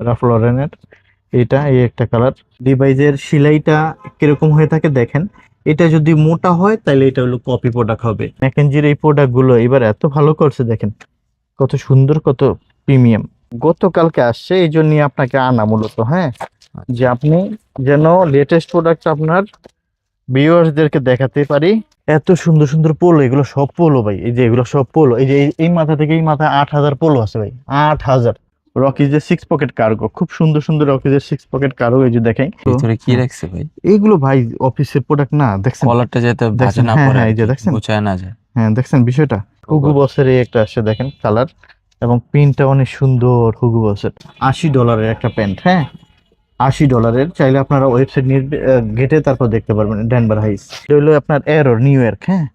Rough লরেনের। এটা এই একটা কালার। লিভাইজের সেলাইটা কিরকম হয়ে থাকে দেখেন। এটা যদি মোটা হয় তাহলে এটা হলো কপি প্রোডাক্ট হবে। ম্যাকেনজির এই প্রোডাক্ট গুলো এবার এত ভালো করছে দেখেন, কত সুন্দর, কত প্রিমিয়াম। গতকালকে আসছে, এই জন্য আপনাকে আনা মূলত, হ্যাঁ, যে আপনি যেন লেটেস্ট প্রোডাক্ট আপনার ভিউয়ার্সদেরকে দেখাতে পারি। এত সুন্দর সুন্দর পোলো, এগুলো সব পোলো ভাই। এই যে এগুলো সব পোলো, এই যে এই মাথা থেকে এই মাথা 8,000 পোলো আছে ভাই, 8,000। রকিজের 6 পকেট কার্গো, খুব সুন্দর সুন্দর রকিজের 6 পকেট কার্গো, এই যে দেখেন তো। ভিতরে কি হ্যাঁ, রাখছে ভাই? এইগুলো ভাই অফিসের প্রোডাক্ট না, দেখছেন? কলারটা যাতে ভাঁজে দেখছেন, না হ্যাঁ পড়ে হ্যাঁ, আর এই যে কি, দেখছেন, গুছায় না যায়। হ্যাঁ দেখছেন বিষয়টা। হুগো ওগো। বসের এই একটা আসছে দেখেন কালার, এবং প্রিন্টটা অনেক সুন্দর। হুগো বসের $80 একটা প্যান্ট, হ্যাঁ, $80। চাইলে আপনারা ওয়েবসাইট নিয়ে ঘেটে তারপর দেখতে পারবেন। ডেনভার হাইস, এটা হলো আপনার এরর নিউ ইয়র্ক, হ্যাঁ।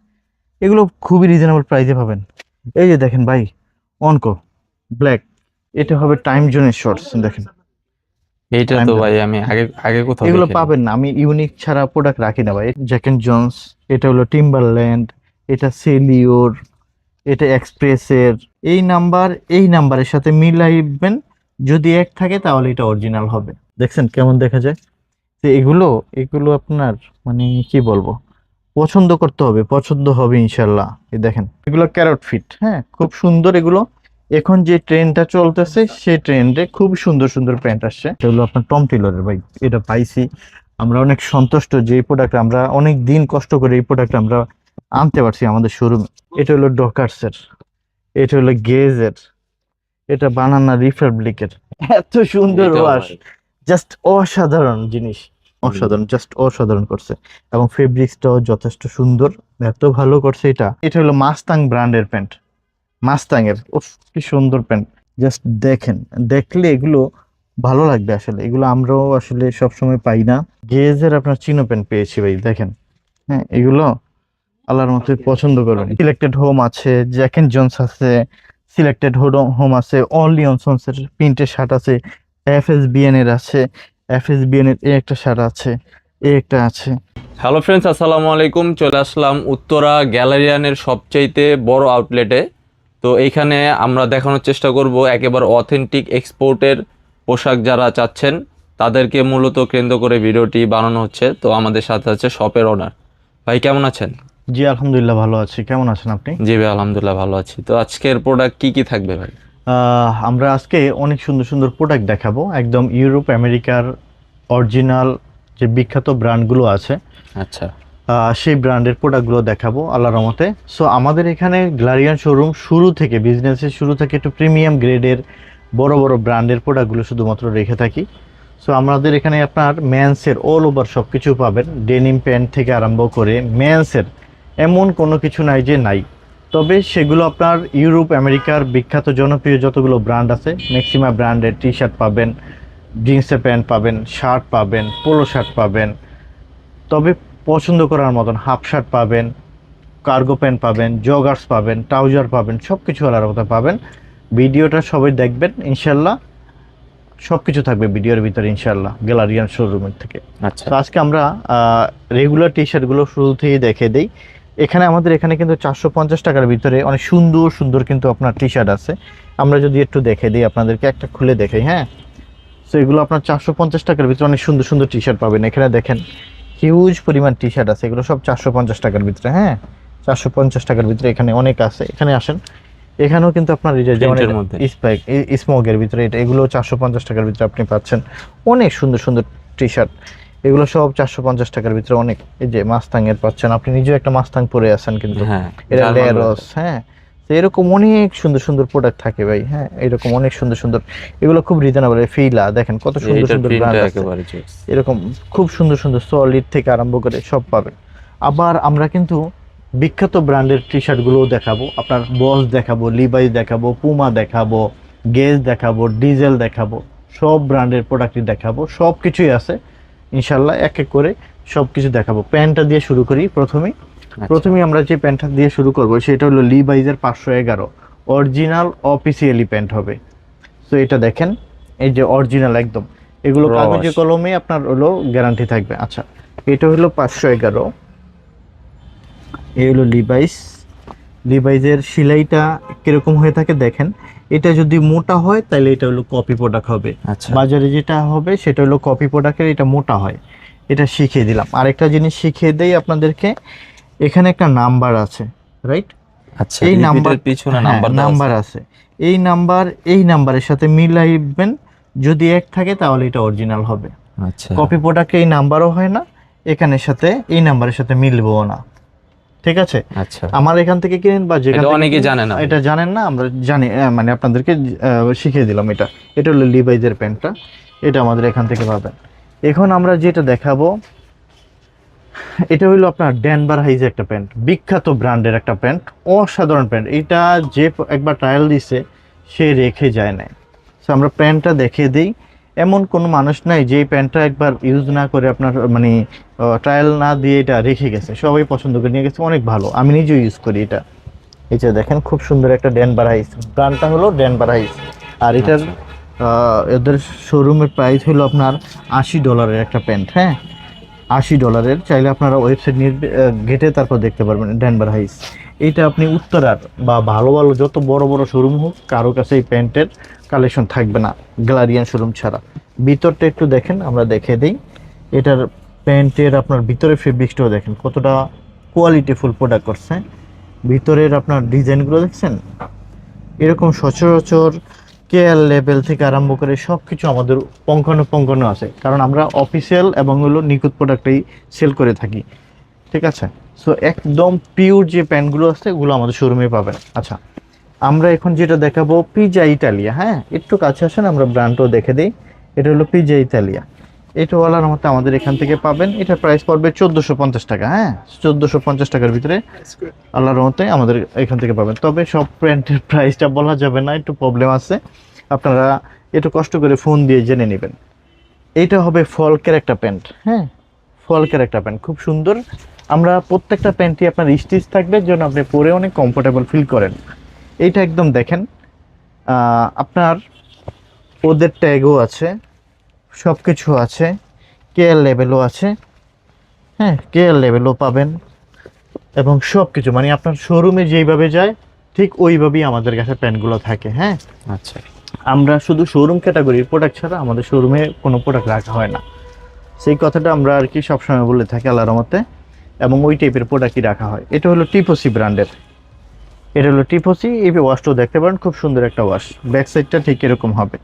এগুলো খুবই রিজনেবল প্রাইসে পাবেন। এই যে দেখেন ভাই, অনকো ব্ল্যাক, এটা হবে টাইম জোনের শর্টস, দেখেন এইটা টাইম তো জোন। ভাই আমি আগে আগে কোথাও এগুলো দেখিনি। পাবেন না, আমি ইউনিক ছাড়া প্রোডাক্ট রাখি না ভাই। জ্যাক এন্ড জন্স, এটা হলো টিম্বারল্যান্ড, এটা সেলিওর, এটা এক্সপ্রেসের। এই নাম্বারের সাথে মিলাইবেন, যদি এক থাকে তাহলে এটা অরিজিনাল হবে। দেখছেন কেমন দেখা যায়? তো এগুলো এগুলো আপনার মানে কি বলবো, পছন্দ করতে হবে, পছন্দ হবে ইনশাল্লাহ। এই দেখেন এগুলো ক্যারট ফিট, হ্যাঁ, খুব সুন্দর এগুলো। এখন যে ট্রেন্ডটা চলতেছে সেই ট্রেন্ডে খুব সুন্দর সুন্দর প্যান্ট আসছে। এগুলো আপনার টম টেলরের ভাই, এটা পাইছি, আমরা অনেক সন্তুষ্ট যে এই প্রোডাক্ট আমরা অনেক দিন কষ্ট করে এই প্রোডাক্ট আমরা আনতে পারছি আমাদের শোরুমে। এটা হলো ডকার্সের, এটা হলো গেজের, এটা বানানা রিপাবলিকের। এত সুন্দর এটাও ওয়াশ, ভাই। জাস্ট অসাধারণ জিনিস, অসাধারণ, জাস্ট অসাধারণ করছে। এবং ফেব্রিক্সটাও যথেষ্ট সুন্দর, এত ভালো করছে। এটা এটা হলো মাস্তাং ব্র্যান্ডের প্যান্ট, মাস্তাং এর। উফ, কি সুন্দর প্যান্ট, জাস্ট দেখেন, দেখলে এগুলো ভালো লাগবে আসলে। এগুলো আমরাও আসলে সবসময় পাই না। গেজের আপনার চিনো প্যান্ট পেয়েছি ভাই, দেখেন, হ্যাঁ, এগুলো আল্লাহর মতো পছন্দ করবেন। সিলেক্টেড হোম আছে, জ্যাক এন্ড জোন্স আছে, সিলেক্টেড হোম আছে, অনলি অনসন্স এর প্রিন্টের শার্ট আছে, এফএসবিএন এর আছে, এফএসবিএন এর এই একটা শার্ট আছে, এই একটা আছে। হ্যালো ফ্রেন্ডস, আসসালামু আলাইকুম। চলে আসলাম উত্তরা গ্যালারিয়ানের সবচাইতে বড় আউটলেটে। তো এইখানে আমরা দেখানোর চেষ্টা করব একেবারে অথেন্টিক এক্সপোর্টের পোশাক যারা চাচ্ছেন তাদেরকে মূলত কেন্দ্র করে ভিডিওটি বানানো হচ্ছে। তো আমাদের সাথে আছে শপের ওনার। ভাই কেমন আছেন? জি আলহামদুলিল্লাহ ভালো আছি, কেমন আছেন আপনি? জি ভাই, আলহামদুলিল্লাহ ভালো আছি। তো আজকের প্রোডাক্ট কি কি থাকবে ভাই? আমরা আজকে অনেক সুন্দর সুন্দর প্রোডাক্ট দেখাবো, একদম ইউরোপ আমেরিকার অরিজিনাল যে বিখ্যাত ব্র্যান্ডগুলো আছে, আচ্ছা। সেই ব্র্যান্ডের প্রোডাক্টগুলো দেখাবো আল্লাহর রহমতে। সো আমাদের এখানে গ্লারিয়ান শোরুম শুরু থেকে, বিজনেসের শুরু থেকে একটু প্রিমিয়াম গ্রেডের বড় বড় ব্র্যান্ডের প্রোডাক্টগুলো শুধুমাত্র রেখে থাকি। সো আমাদের এখানে আপনার মেন্সের অল ওভার সব কিছু পাবেন, ডেনিম প্যান্ট থেকে আরম্ভ করে মেন্সের এমন কোনো কিছু নাই যে নাই। তবে সেগুলো আপনার ইউরোপ আমেরিকার বিখ্যাত জনপ্রিয় যতগুলো ব্র্যান্ড আছে, ম্যাক্সিমাম ব্র্যান্ডের টি শার্ট পাবেন, জিন্সের প্যান্ট পাবেন, শার্ট পাবেন, পোলো শার্ট পাবেন। তবে পছন্দ করার মতন হাফ শার্ট পাবেন, কার্গো প্যান্ট পাবেন, জগার্স পাবেন, ট্রাউজার পাবেন, সব কিছু আলাদা মতো পাবেন। ভিডিওটা সবাই দেখবেন ইনশাল্লাহ, সব কিছু থাকবে ভিডিওর ভিতরে ইনশাল্লাহ গ্যালারিয়ান শোরুমের থেকে। আচ্ছা। তো আজকে আমরা রেগুলার টি শার্টগুলো শুরু থেকেই দেখে দিই। আমাদের এখানে কিন্তু 450 টাকার ভিতরে অনেক সুন্দর সুন্দর কিন্তু আপনার টি শার্ট আছে। আমরা যদি একটু দেখে দিই আপনাদেরকে, একটা খুলে দেখাই, হ্যাঁ। তো এগুলো আপনার 450 টাকার ভিতরে অনেক সুন্দর সুন্দর টি শার্ট পাবেন। এখানে দেখেন হিউজ পরিমাণ টি শার্ট আছে, এগুলো সব 450 টাকার ভিতরে, হ্যাঁ, 450 টাকার ভিতরে এখানে অনেক আছে। এখানে আসেন, এখানেও কিন্তু আপনার এই যে যেমন প্রিন্টের মধ্যে। স্পাইক স্মোকের ভিতরে, এগুলো 450 টাকার ভিতরে আপনি পাচ্ছেন অনেক সুন্দর সুন্দর টি শার্ট। এগুলো সব 450 টাকার ভিতরে অনেক। এই যে মাস্তাং এর পাচ্ছেন, আপনি নিজেও একটা মাস্তাং পরে আছেন কিন্তু, হ্যাঁ, এটা জার্মান লেরস, হ্যাঁ। তো এরকম অনেক সুন্দর সুন্দর প্রোডাক্ট থাকে ভাই, হ্যাঁ, এরকম অনেক সুন্দর সুন্দর। এগুলো খুব রিজনেবল। ফিলা দেখেন কত সুন্দর এইটার সুন্দর প্রিন্টটা ব্র্যান্ড আছে, একেবারে জোস। এরকম খুব সুন্দর সুন্দর সলিড থেকে আরম্ভ করে সব পাবেন। আবার আমরা কিন্তু বিখ্যাত ব্র্যান্ডের টি শার্টগুলোও দেখাবো, আপনার বস দেখাবো, লিভাইস দেখাবো, পুমা দেখাবো, গেজ দেখাবো, ডিজেল দেখাবো, সব ব্র্যান্ডের প্রোডাক্টই দেখাবো, সব কিছুই আছে ইনশাল্লাহ। এক এক করে সব কিছু দেখাবো। প্যান্টটা দিয়ে শুরু করি প্রথমেই আমরা যে প্যান্টটা দিয়ে শুরু করবো সেটা হলো লিভাইজের 511 অরিজিনাল অফিসিয়ালি প্যান্ট হবে। তো এটা দেখেন, এই যে অরিজিনাল একদম, এগুলো রস। কাগজে কলমে আপনার হলো গ্যারান্টি থাকবে। আচ্ছা, এটা হলো 511, এই হলো লিভাইস, লিভাইজের সেলাইটা কিরকম হয়ে থাকে দেখেন, এটা যদি মোটা হয় তাহলে এটা হলো কপি প্রোডাক্ট হবে, আচ্ছা বাজারে যেটা হবে সেটা হলো কপি প্রোডাক্টের, এটা মোটা হয়। এটা শিখিয়ে দিলাম। আরেকটা জিনিস শিখিয়ে দেই আপনাদেরকে, এখানে একটা নাম্বার আছে, রাইট? আচ্ছা, এই রিপিটের নাম্বার, পিছনে হ্যাঁ নাম্বার নাম্বার আছে। এই নাম্বারের সাথে মিলাইবেন, যদি এক থাকে তাহলে এটা অরিজিনাল হবে। আচ্ছা কপি প্রোডাক্টে এই নাম্বারও হয় না, এখানের সাথে এই নাম্বারের সাথে মিলবেও না, ঠিক আছে? আচ্ছা, আমার এখান থেকে কিনেন বা যেখান এটা থেকে অনেকে কিনেন, জানে না। এটা জানেন না, আমরা জানি, মানে আপনাদেরকে শিখিয়ে দিলাম। এটা এটা হলো লিভাইজের প্যান্টটা, এটা আমাদের এখান থেকে পাবেন। এখন আমরা যেটা দেখাবো, এটা হলো আপনার ডেনভার হাইজ একটা প্যান্ট, বিখ্যাত ব্র্যান্ডের একটা প্যান্ট, অসাধারণ প্যান্ট। এটা যে একবার ট্রায়াল দিছে সে রেখে যায় না। সো আমরা প্যান্টটা দেখিয়ে দিই। এমন কোনো মানুষ নাই যে এই প্যান্টটা একবার ইউজ না করে আপনার মানে ট্রায়াল না দিয়ে এটা রেখে গেছে, সবাই পছন্দ করে নিয়ে গেছে, অনেক ভালো। আমি নিজেও ইউজ করি এটা। এই যে দেখেন খুব সুন্দর একটা ডেনভার হাইজ, ব্র্যান্ডটা হলো ডেনভার হাইজ। আর এটার এদের শোরুমের প্রাইস হলো আপনার $80 একটা প্যান্ট, হ্যাঁ $80। চাইলে আপনারা ওয়েবসাইট নিয়ে ঘেটে তারপর দেখতে পারবেন ডেনভার হাইস। এইটা আপনি উত্তরার বা ভালো ভালো যত বড় বড় শোরুম হোক, কারো কাছে এই প্যান্টের কালেকশন থাকবে না গ্যালারিয়ান শোরুম ছাড়া। ভিতরটা একটু দেখেন, আমরা দেখে দিই। এটার প্যান্টের আপনার ভিতরের ফেব্রিক্সটাও দেখেন কতটা কোয়ালিটিফুল প্রোডাক্ট করছে। ভিতরের আপনার ডিজাইনগুলো দেখছেন, এরকম সচরাচর কেয়ার লেভেল থেকে আরম্ভ করে সব কিছু আমাদের পঙ্খানুপঙ্খানু আছে, কারণ আমরা অফিসিয়াল এবং হলো নিখুঁত প্রোডাক্টই সেল করে থাকি, ঠিক আছে? সো একদম পিওর যে প্যান্টগুলো আছে এগুলো আমাদের শোরুমে পাবেন। আচ্ছা, আমরা এখন যেটা দেখাবো পিজা ইটালিয়া, হ্যাঁ একটু কাছে আসেন, আমরা ব্র্যান্ডটাও দেখে দিই। এটা হলো পিজা ইতালিয়া, এটা ওয়ালার মতো আমাদের এখান থেকে পাবেন। এটার প্রাইস পড়বে 1450 টাকা, হ্যাঁ 1450 টাকার ভিতরে আল্লাহর রহমতে আমাদের এখান থেকে পাবেন। তবে সব প্যান্টের প্রাইসটা বলা যাবে না, একটু প্রবলেম আছে, আপনারা একটু কষ্ট করে ফোন দিয়ে জেনে নেবেন। এইটা হবে ফলকের একটা প্যান্ট, হ্যাঁ ফলকের একটা প্যান্ট, খুব সুন্দর। আমরা প্রত্যেকটা প্যান্টই আপনার স্টিচ থাকবে, যেন আপনি পরে অনেক কমফোর্টেবল ফিল করেন। এইটা একদম দেখেন, আপনার ওদের ট্যাগও আছে, সব কিছু আছে, কেয়ার লেভেলও আছে, হ্যাঁ কেয়ার লেভেলও পাবেন, এবং সব কিছু মানে আপনার শোরুমে যেইভাবে যায় ঠিক ওইভাবেই আমাদের কাছে প্যান্টগুলো থাকে, হ্যাঁ। আচ্ছা, আমরা শুধু শোরুম ক্যাটাগরির প্রোডাক্ট ছাড়া আমাদের শোরুমে কোনো প্রোডাক্ট রাখা হয় না, সেই কথাটা আমরা আর কি সবসময় বলে থাকি আল্লাহর রহমতে, এবং ওই টাইপের প্রোডাক্টই রাখা হয়। এটা হলো টিপোসি ব্র্যান্ডের, এটা হলো টিপোসি। এই ওয়াশটাও দেখতে পারেন, খুব সুন্দর একটা ওয়াশ, ব্যাক সাইডটা ঠিক এরকম হবে।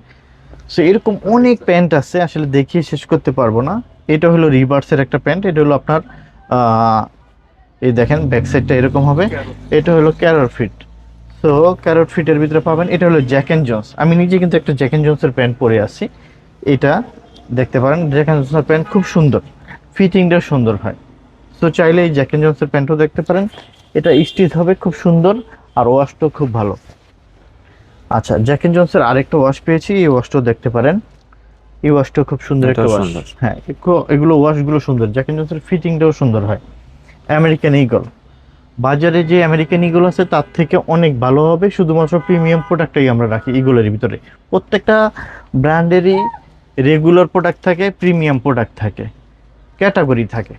সো এরকম অনেক প্যান্ট আছে, আসলে দেখিয়ে শেষ করতে পারবো না। এটা হলো রিভার্সের একটা প্যান্ট, এটা হলো আপনার এই দেখেন ব্যাক সাইডটা এরকম হবে। এটা হলো ক্যারট ফিট, সো ক্যারট ফিটের ভিতরে পাবেন। এটা হলো জ্যাক অ্যান্ড জন্স, আমি নিজে কিন্তু একটা জ্যাক অ্যান্ড জন্সের প্যান্ট পরে আছি, এটা দেখতে পারেন। জ্যাক অ্যান্ড জন্সের প্যান্ট খুব সুন্দর, ফিটিংটাও সুন্দর হয়। সো চাইলে এই জ্যাক অ্যান্ড জন্সের প্যান্টও দেখতে পারেন, এটা স্টিচ হবে খুব সুন্দর, আর ওয়াশটাও খুব ভালো। আচ্ছা, জ্যাক অ্যান্ড জন্সের আরেকটা ওয়াশ পেয়েছি, এই ওয়াশটাও দেখতে পারেন। এই ওয়াশটাও খুব সুন্দর একটা এটাও ওয়াশ, সুন্দর। হ্যাঁ এগুলো ওয়াশগুলো সুন্দর। জ্যাক অ্যান্ড জন্সের ফিটিংটাও সুন্দর হয়। আমেরিকান ইগল, বাজারে যে আমেরিকান ইগল আছে তার থেকে অনেক ভালো হবে, শুধুমাত্র প্রিমিয়াম প্রোডাক্টটাই আমরা রাখি ইগলের ভিতরে। প্রত্যেকটা ব্র্যান্ডেরই রেগুলার প্রোডাক্ট থাকে, প্রিমিয়াম প্রোডাক্ট থাকে, ক্যাটাগরি থাকে।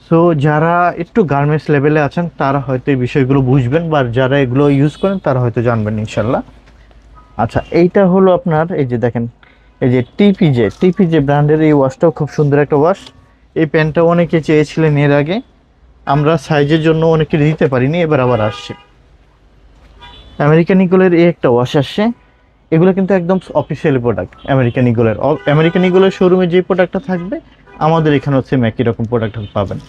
সো যারা একটু গার্মেন্টস লেভেলে আছেন তারা হয়তো এই বিষয়গুলো বুঝবেন, বা যারা এগুলো ইউজ করেন তারা হয়তো জানবেন ইনশাল্লাহ। আচ্ছা, এইটা হলো আপনার, এই যে দেখেন, এই যে টিপিজে ব্র্যান্ডের এই ওয়াশটাও খুব সুন্দর একটা ওয়াশ। এই প্যান্টটা অনেকে চেয়েছিলেন এর আগে, আমরা সাইজের জন্য অনেকে দিতে পারিনি, এবার আবার আসছে। আমেরিকান ইগলের এই একটা ওয়াশ আসছে, এগুলো কিন্তু একদম অফিসিয়াল প্রোডাক্ট আমেরিকান ইগলের। আমেরিকান ইগলের শোরুমে যে প্রোডাক্টটা থাকবে আমাদের এখানে হচ্ছে একই রকম প্রোডাক্ট পাবেন,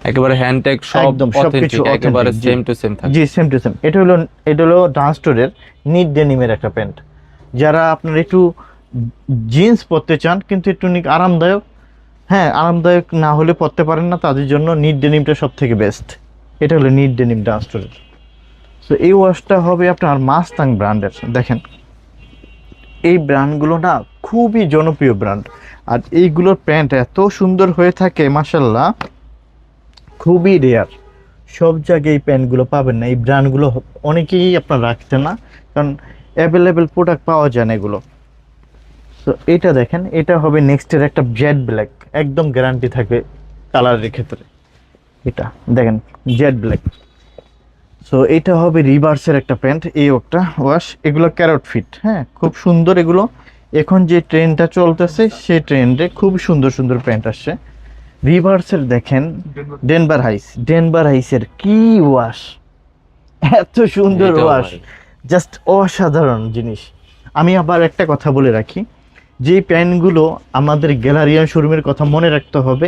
একেবারে হ্যান্ডটেক সব একদম অথেন্টিক, সবকিছু একেবারে authentic, সেম টু সেম থাকে। জি সেম টু সেম। এটা হলো ডান্স স্টোরের নিট ডেনিমের একটা প্যান্ট। যারা আপনার একটু জিন্স পরতে চান কিন্তু একটু আরামদায়ক, হ্যাঁ আরামদায়ক না হলে পরতে পারেন না, তাদের জন্য নিট ডেনিমটা সব থেকে বেস্ট। এটা হলো নিট ডেনিম ডান্স স্টোরের। সো এই ওয়াশটা হবে আপনার মাস্তাং ব্র্যান্ডের। দেখেন এই ব্র্যান্ডগুলো না খুবই জনপ্রিয় ব্র্যান্ড, আর এইগুলোর প্যান্ট এত সুন্দর হয়ে থাকে মাশাল্লাহ, খুবই রেয়ার, সব জায়গায় এই প্যান্টগুলো পাবেন না। এই ব্র্যান্ডগুলো অনেকেই আপনার রাখছে না, কারণ অ্যাভেলেবেল প্রোডাক্ট পাওয়া যায় না এগুলো। তো এটা দেখেন, এটা হবে নেক্সটের একটা জেড ব্ল্যাক, একদম গ্যারান্টি থাকবে কালারের ক্ষেত্রে। এটা দেখেন জেড ব্ল্যাক, সো এটা হবে রিভার্সের একটা প্যান্ট, এই একটা ওয়াশ, এগুলো ক্যারট ফিট, হ্যাঁ খুব সুন্দর এগুলো। এখন যে ট্রেন্ডটা চলতেছে সেই ট্রেন্ডে খুব সুন্দর সুন্দর প্যান্ট আসছে। রিভার্সের দেখেন ডেনভার হাইসের কি ওয়াশ, এত সুন্দর এটাও ওয়াশ, ভাই। জাস্ট অসাধারণ জিনিস। আমি আবার একটা কথা বলে রাখি, যে প্যান্টগুলো আমাদের গ্যালারিয়ান শোরুমের কথা মনে রাখতে হবে।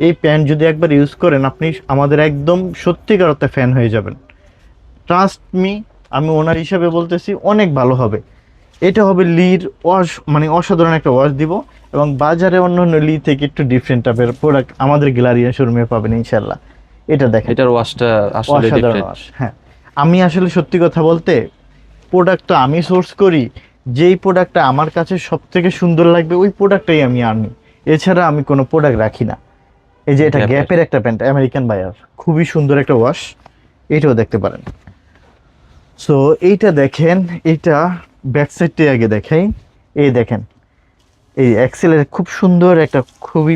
এই প্যান্ট যদি একবার ইউজ করেন আপনি আমাদের একদম সত্যিকার অর্থে ফ্যান হয়ে যাবেন। ট্রাস্ট মি, আমি ওনার হিসাবে বলতেছি অনেক ভালো হবে। এটা হবে লির ওয়াশ, মানে অসাধারণ একটা ওয়াশ দিব, এবং বাজারে অন্যান্য লি থেকে একটু ডিফারেন্ট টাইপের প্রোডাক্ট আমাদের গ্যালারিয়ান শোরুমে পাবেন ইনশাল্লাহ। এটা দেখেন এটার ওয়াশটা আসলে অসাধারণ ডিফারেন্ট। ওয়াশ। হ্যাঁ, আমি আসলে সত্যি কথা বলতে প্রোডাক্ট তো আমি সোর্স করি, যেই প্রোডাক্টটা আমার কাছে সব থেকে সুন্দর লাগবে ওই প্রোডাক্টটাই আমি আনি, এছাড়া আমি কোনো প্রোডাক্ট রাখি না। এই যে এটা Gap-এর। গ্যাপের একটা প্যান্ট, আমেরিকান বায়ার, খুবই সুন্দর একটা ওয়াশ, এটাও দেখতে পারেন। সো এইটা দেখেন, এইটা ব্যাক সাইডটাই আগে দেখাই। এই দেখেন, এই এক্সেলের খুব সুন্দর একটা, খুবই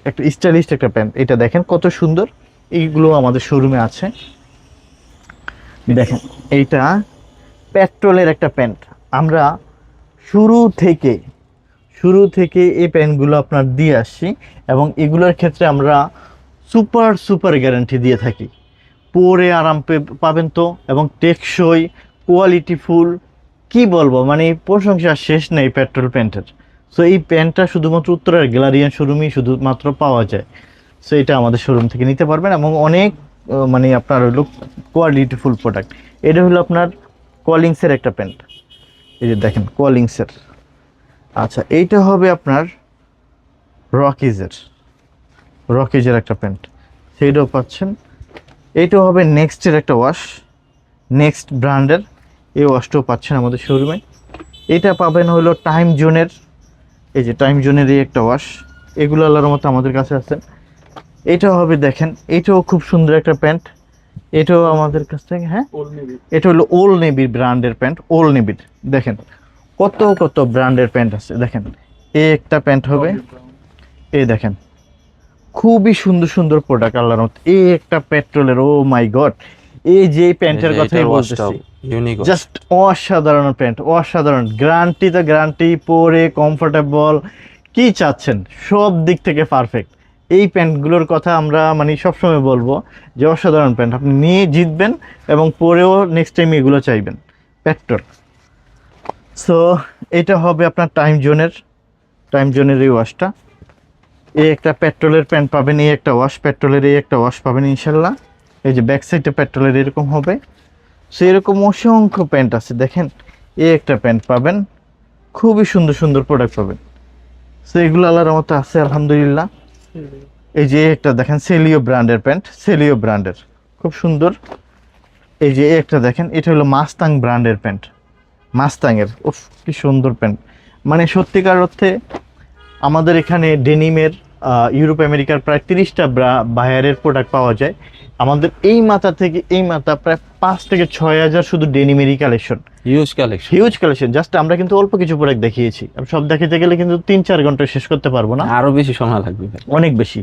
একটা স্টাইলিশ একটা প্যান্ট, এটা দেখেন কত সুন্দর। এইগুলো আমাদের শোরুমে আছে। দেখেন এইটা পেট্রোলের একটা প্যান্ট, আমরা শুরু থেকে শুরু থেকে এই প্যান্টগুলো আপনার দিয়ে আসছি, এবং এগুলোর ক্ষেত্রে আমরা সুপার সুপার গ্যারান্টি দিয়ে থাকি। পরে আরাম পাবেন তো, এবং টেকসই, কোয়ালিটি ফুল, কি বলবো, মানে প্রশংসা শেষ নেই পেট্রোল প্যান্টের। সো এই প্যান্টটা শুধুমাত্র উত্তরের গ্যালারিয়ান শোরুমেই শুধুমাত্র পাওয়া যায়। সো এটা আমাদের শোরুম থেকে নিতে পারবেন, এবং অনেক মানে আপনার হলো কোয়ালিটি ফুল প্রোডাক্ট। এটা হলো আপনার কলিংসের একটা প্যান্ট, এই যে দেখেন কলিংসের। আচ্ছা, এইটা হবে আপনার রকিজের একটা প্যান্ট, সেইটাও পাচ্ছেন। এইটাও হবে নেক্সটের একটা ওয়াশ, নেক্সট ব্র্যান্ডের, এই ওয়াশটাও পাচ্ছেন আমাদের শোরুমে। এটা পাবেন হলো টাইম জোনের, এই যে টাইম জোনের এই একটা ওয়াশ, এগুলো আল্লাহর মতো আমাদের কাছে আছে। এটাও হবে দেখেন, এটাও খুব সুন্দর একটা প্যান্ট, এটাও আমাদের কাছ থেকে, হ্যাঁ এটা হলো ওল্ড নেভির ব্র্যান্ডের প্যান্ট, ওল্ড নেভির। দেখেন কত কত ব্র্যান্ডের প্যান্ট আছে, দেখেন এই একটা প্যান্ট হবে, এই দেখেন খুবই সুন্দর সুন্দর প্রোডাক্ট আল্লাহর মতো। এই একটা পেট্রোলের, ও মাই গড, এই যে প্যান্টের কথাই বলতেছি, ইউনিক। জাস্ট অসাধারণ প্যান্ট, অসাধারণ গ্যারান্টি, তো গ্যারান্টি, পরে কমফোর্টেবল, কি চাচ্ছেন সব দিক থেকে পারফেক্ট। এই প্যান্টগুলোর কথা আমরা মানে সবসময় বলবো যে অসাধারণ প্যান্ট, আপনি নিয়ে জিতবেন এবং পরেও নেক্সট টাইম এগুলো চাইবেন। পেট্রোল। সো এটা হবে আপনার টাইম জোনের এই ওয়াশটা। এই একটা পেট্রোলের প্যান্ট পাবেন, এই একটা ওয়াশ, পেট্রোলের এই একটা ওয়াশ পাবেন ইনশাল্লাহ। এই যে ব্যাক সাইডে পেট্রোলের এরকম হবে। সো এরকম অসংখ্য প্যান্ট আছে, দেখেন এই একটা প্যান্ট পাবেন, খুবই সুন্দর সুন্দর প্রোডাক্ট পাবেন। সো এগুলো আল্লাহর মতো আছে আলহামদুলিল্লাহ। এই যে একটা দেখেন সেলিও ব্র্যান্ডের প্যান্ট, সেলিও ব্র্যান্ডের, খুব সুন্দর। এই যে একটা দেখেন, এটা হলো মাস্তাং ব্র্যান্ডের প্যান্ট, মাস্তাংয়ের, উফ কি সুন্দর প্যান্ট। মানে সত্যিকার অর্থে আমাদের এখানে ডেনিমের ইউরোপ আমেরিকার প্রায় 30টা বায়ারের প্রোডাক্ট পাওয়া যায়। আমাদের এই মাথা থেকে এই মাথা প্রায় 5 থেকে 6 হাজার শুধু ডেনিমেরই collection, huge collection. Huge collection. Just আমরা কিন্তু অল্প কিছু প্রোডাক্ট দেখিয়েছি, আমি সব দেখাতে গেলে কিন্তু 3-4 ঘন্টা শেষ করতে পারবো না, আরো বেশি সময় লাগবে ভাই। অনেক বেশি।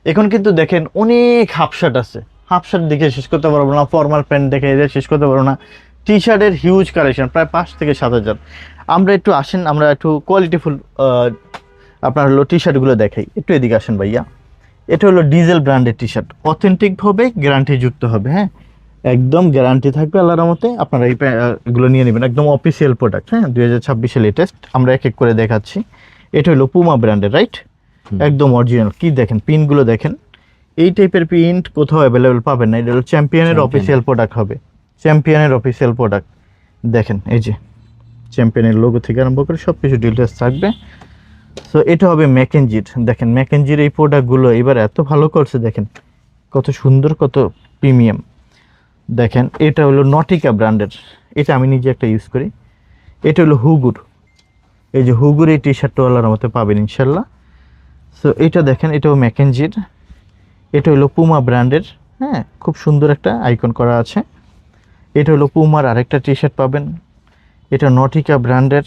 এখন কিন্তু দেখেন অনেক হাফ শার্ট আছে, হাফ শার্ট দেখে শেষ করতে পারবো না, ফর্মাল প্যান্ট দেখে শেষ করতে পারবো না, টি শার্টের হিউজ কালেকশন প্রায় 5 থেকে 7 হাজার। আমরা একটু আসেন, আমরা একটু কোয়ালিটিফুল আপনার হলো টি শার্টগুলো দেখাই, একটু এদিকে আসেন ভাইয়া। এটা হলো ডিজেল ব্র্যান্ডের টি শার্ট, অথেন্টিক হবে, গ্যারান্টি যুক্ত হবে, হ্যাঁ একদম গ্যারান্টি থাকবে আল্লাহর রহমতে। আপনারা এই এগুলো নিয়ে নেবেন, একদম অফিসিয়াল প্রোডাক্ট, হ্যাঁ 2026 লেটেস্ট। আমরা এক এক করে দেখাচ্ছি। এটা হলো পুমা ব্র্যান্ডের, রাইট, একদম অরিজিনাল। কি দেখেন পিনগুলো দেখেন, এই টাইপের প্রিন্ট কোথাও অ্যাভেলেবেল পাবেন না। এটা হলো চ্যাম্পিয়নের অফিসিয়াল প্রোডাক্ট হবে, চ্যাম্পিয়নের অফিসিয়াল প্রোডাক্ট। দেখেন এই যে চ্যাম্পিয়নের লোগো থেকে আরম্ভ করে সব কিছু ডিটেলস থাকবে। সো এটা হবে ম্যাকেনজির, দেখেন ম্যাকেনজির এই প্রোডাক্টগুলো এবার এত ভালো করছে, দেখেন কত সুন্দর, কত প্রিমিয়াম। দেখেন এটা হলো নটিকা ব্র্যান্ডের, এটা আমি নিজে একটা ইউজ করি। এটা হলো হুগুর, এই যে হুগুর এই টি শার্টওয়ালার মতো পাবেন ইনশাল্লাহ। সো এটা দেখেন, এটাও ম্যাকেনজির, এটা হলো পুমা ব্র্যান্ডের, হ্যাঁ খুব সুন্দর একটা আইকন করা আছে। এটা হলো পুমার আরেকটা টি শার্ট পাবেন, এটা নটিকা ব্র্যান্ডের,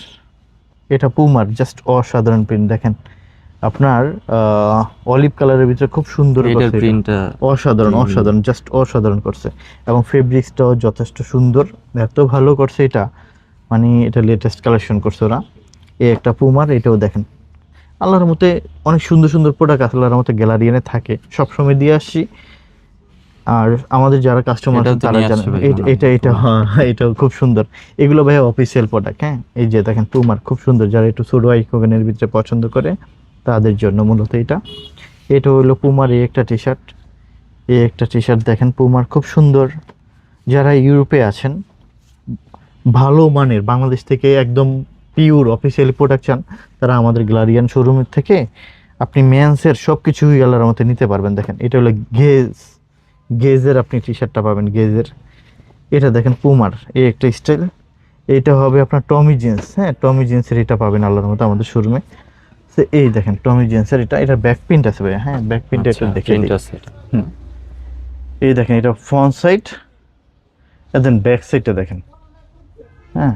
এটা পুমার, জাস্ট অসাধারণ প্রিন্ট দেখেন। আপনার অলিভ কালারের ভিতরে খুব সুন্দর এটার করছে এটা। প্রিন্টটা অসাধারণ অসাধারণ জাস্ট অসাধারণ করছে, এবং ফেব্রিক্সটাও যথেষ্ট সুন্দর, এত ভালো করছে এটা, মানে এটা লেটেস্ট কালেকশন করছে ওরা। এই একটা পুমার, এটাও দেখেন আল্লাহর মতে অনেক সুন্দর সুন্দর প্রোডাক্ট আল্লাহর মতে গ্যালারিয়ানে থাকে, সবসময় দিয়ে আসছি। আর আমাদের যারা কাস্টমার এটাও আছেন তো তারা নিয়ে জানেন আসছে ভাই মনে হয়। এটা হ্যাঁ, এটাও খুব সুন্দর। এগুলো ভাই অফিসিয়াল প্রোডাক্ট, হ্যাঁ। এই যে দেখেন পুমার খুব সুন্দর, যারা একটু ছোটো আইকনের ভিতরে পছন্দ করে তাদের জন্য মূলত এটা। এটা হলো পুমার এই একটা টি শার্ট, এই একটা টি শার্ট দেখেন পুমার খুব সুন্দর। যারা ইউরোপে আছেন, ভালো মানের বাংলাদেশ থেকে একদম পিওর অফিসিয়াল প্রোডাক্ট চান, তারা আমাদের গ্লারিয়ান শোরুমের থেকে আপনি মেন্সের সব কিছুই আল্লাহর মতো নিতে পারবেন। দেখেন এটা হলো গেজের আপনি টি শার্টটা পাবেন, গেজের। এটা দেখেন পুমার এই একটা স্টাইল। এটা হবে আপনার টমি জিন্স, হ্যাঁ টমি জিন্সের এটা পাবেন আল্লাহর মতো আমাদের শোরুমে। তো এই দেখেন টমি জিন্সের এটা ব্যাক প্রিন্ট আছে ভাই, হ্যাঁ ব্যাক প্রিন্টটা একটু দেখে প্রিন্ট দিই। আছে এটা। এই দেখেন এটা ফ্রন্ট সাইড, দেন ব্যাক সাইডটা দেখেন, হ্যাঁ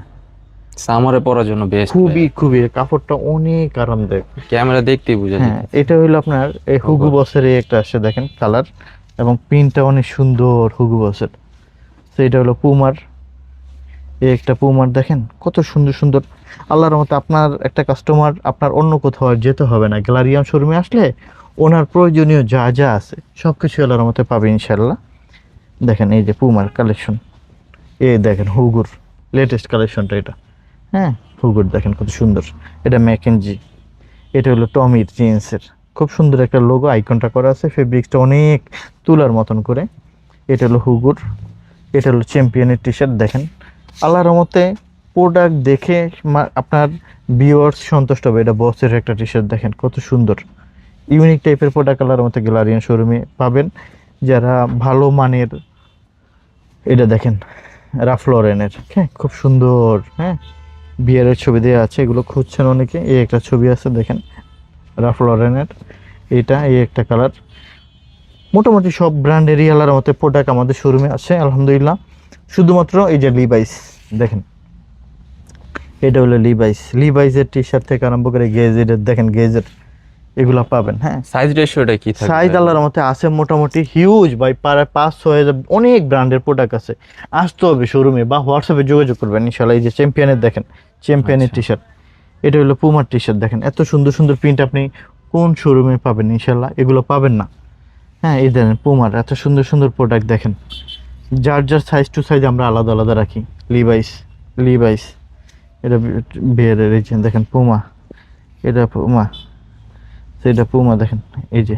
সামারে পরার জন্য বেস্ট। খুবই কাপড়টা অনেক আরামদায়ক। ক্যামেরা দেখতেই বোঝা যায়। হ্যাঁ এটা হইলো আপনার এই হুগু বসের এই একটা আসছে দেখেন কালার, এবং প্রিন্টটা অনেক সুন্দর হুগু বসের। তো এটা হলো পুমার, এই একটা পুমার দেখেন কত সুন্দর সুন্দর। আল্লাহর মতো আপনার একটা কাস্টমার আপনার অন্য কোথাও আর যেতে হবে না, গ্যালারিয়াম শোরুমে আসলে ওনার প্রয়োজনীয় যা যা আছে সব কিছু আল্লাহর মতো পাবে ইনশাল্লাহ। দেখেন এই যে পুমার কালেকশন, এই দেখেন হুগুর লেটেস্ট কালেকশনটা এটা, হ্যাঁ হুগুর দেখেন কত সুন্দর। এটা ম্যাকেনজি, এটা হলো টমির জিন্সের, খুব সুন্দর একটা লোগো আইকনটা করা আছে, ফেব্রিক্সটা অনেক তুলার মতন করে। এটা হলো হুগুর, এটা হলো চ্যাম্পিয়নের টি শার্ট। দেখেন আল্লাহর রহমতে প্রোডাক্ট দেখে আপনার ভিউয়ার্স সন্তুষ্ট হবে। এটা বসের একটা টি শার্ট দেখেন কত সুন্দর, ইউনিক টাইপের প্রোডাক্ট আল্লাহর মতো গ্যালারিয়ান শোরুমে পাবেন যারা ভালো মানের। এটা দেখেন রাফ লরেনের, হ্যাঁ খুব সুন্দর, হ্যাঁ বিয়ারের ছবি দেওয়া আছে, এগুলো খুঁজছেন অনেকে। এই একটা ছবি আছে দেখেন রাফ লরেনের, এটা এই একটা কালার। মোটামুটি সব ব্র্যান্ডেরই আল্লাহর মতো প্রোডাক্ট আমাদের শোরুমে আছে আলহামদুলিল্লাহ। শুধুমাত্র এই যে লিভাইস দেখেন, এটা হলো লিভাইসের টি শার্ট থেকে আরম্ভ করে গেজের দেখেন, গেজের এগুলো পাবেন, হ্যাঁ। সাইজ রেশিওটা কি থাকে? সাইজ আল্লাহর মতে আছে মোটামুটি হিউজ ভাই, প্রায় 5-6 অনেক ব্র্যান্ডের প্রোডাক্ট আছে। আসতে হবে শোরুমে বা হোয়াটসঅ্যাপে যোগাযোগ করবেন ইনশাল্লাহ। এই যে চ্যাম্পিয়নের দেখেন, চ্যাম্পিয়নের টি শার্ট, এটা হলো পুমার টি শার্ট। দেখেন এত সুন্দর সুন্দর প্রিন্ট আপনি কোন শোরুমে পাবেন ইনশাল্লাহ, এগুলো পাবেন না, হ্যাঁ। এই দেখেন পুমার এত সুন্দর সুন্দর প্রোডাক্ট দেখেন, যার সাইজ টু সাইজ আমরা আলাদা আলাদা রাখি। লিভাইস এটা বিয়ারের, এই যে দেখেন পুমা, এটা পুমা, সেটা পুমা দেখেন। এই যে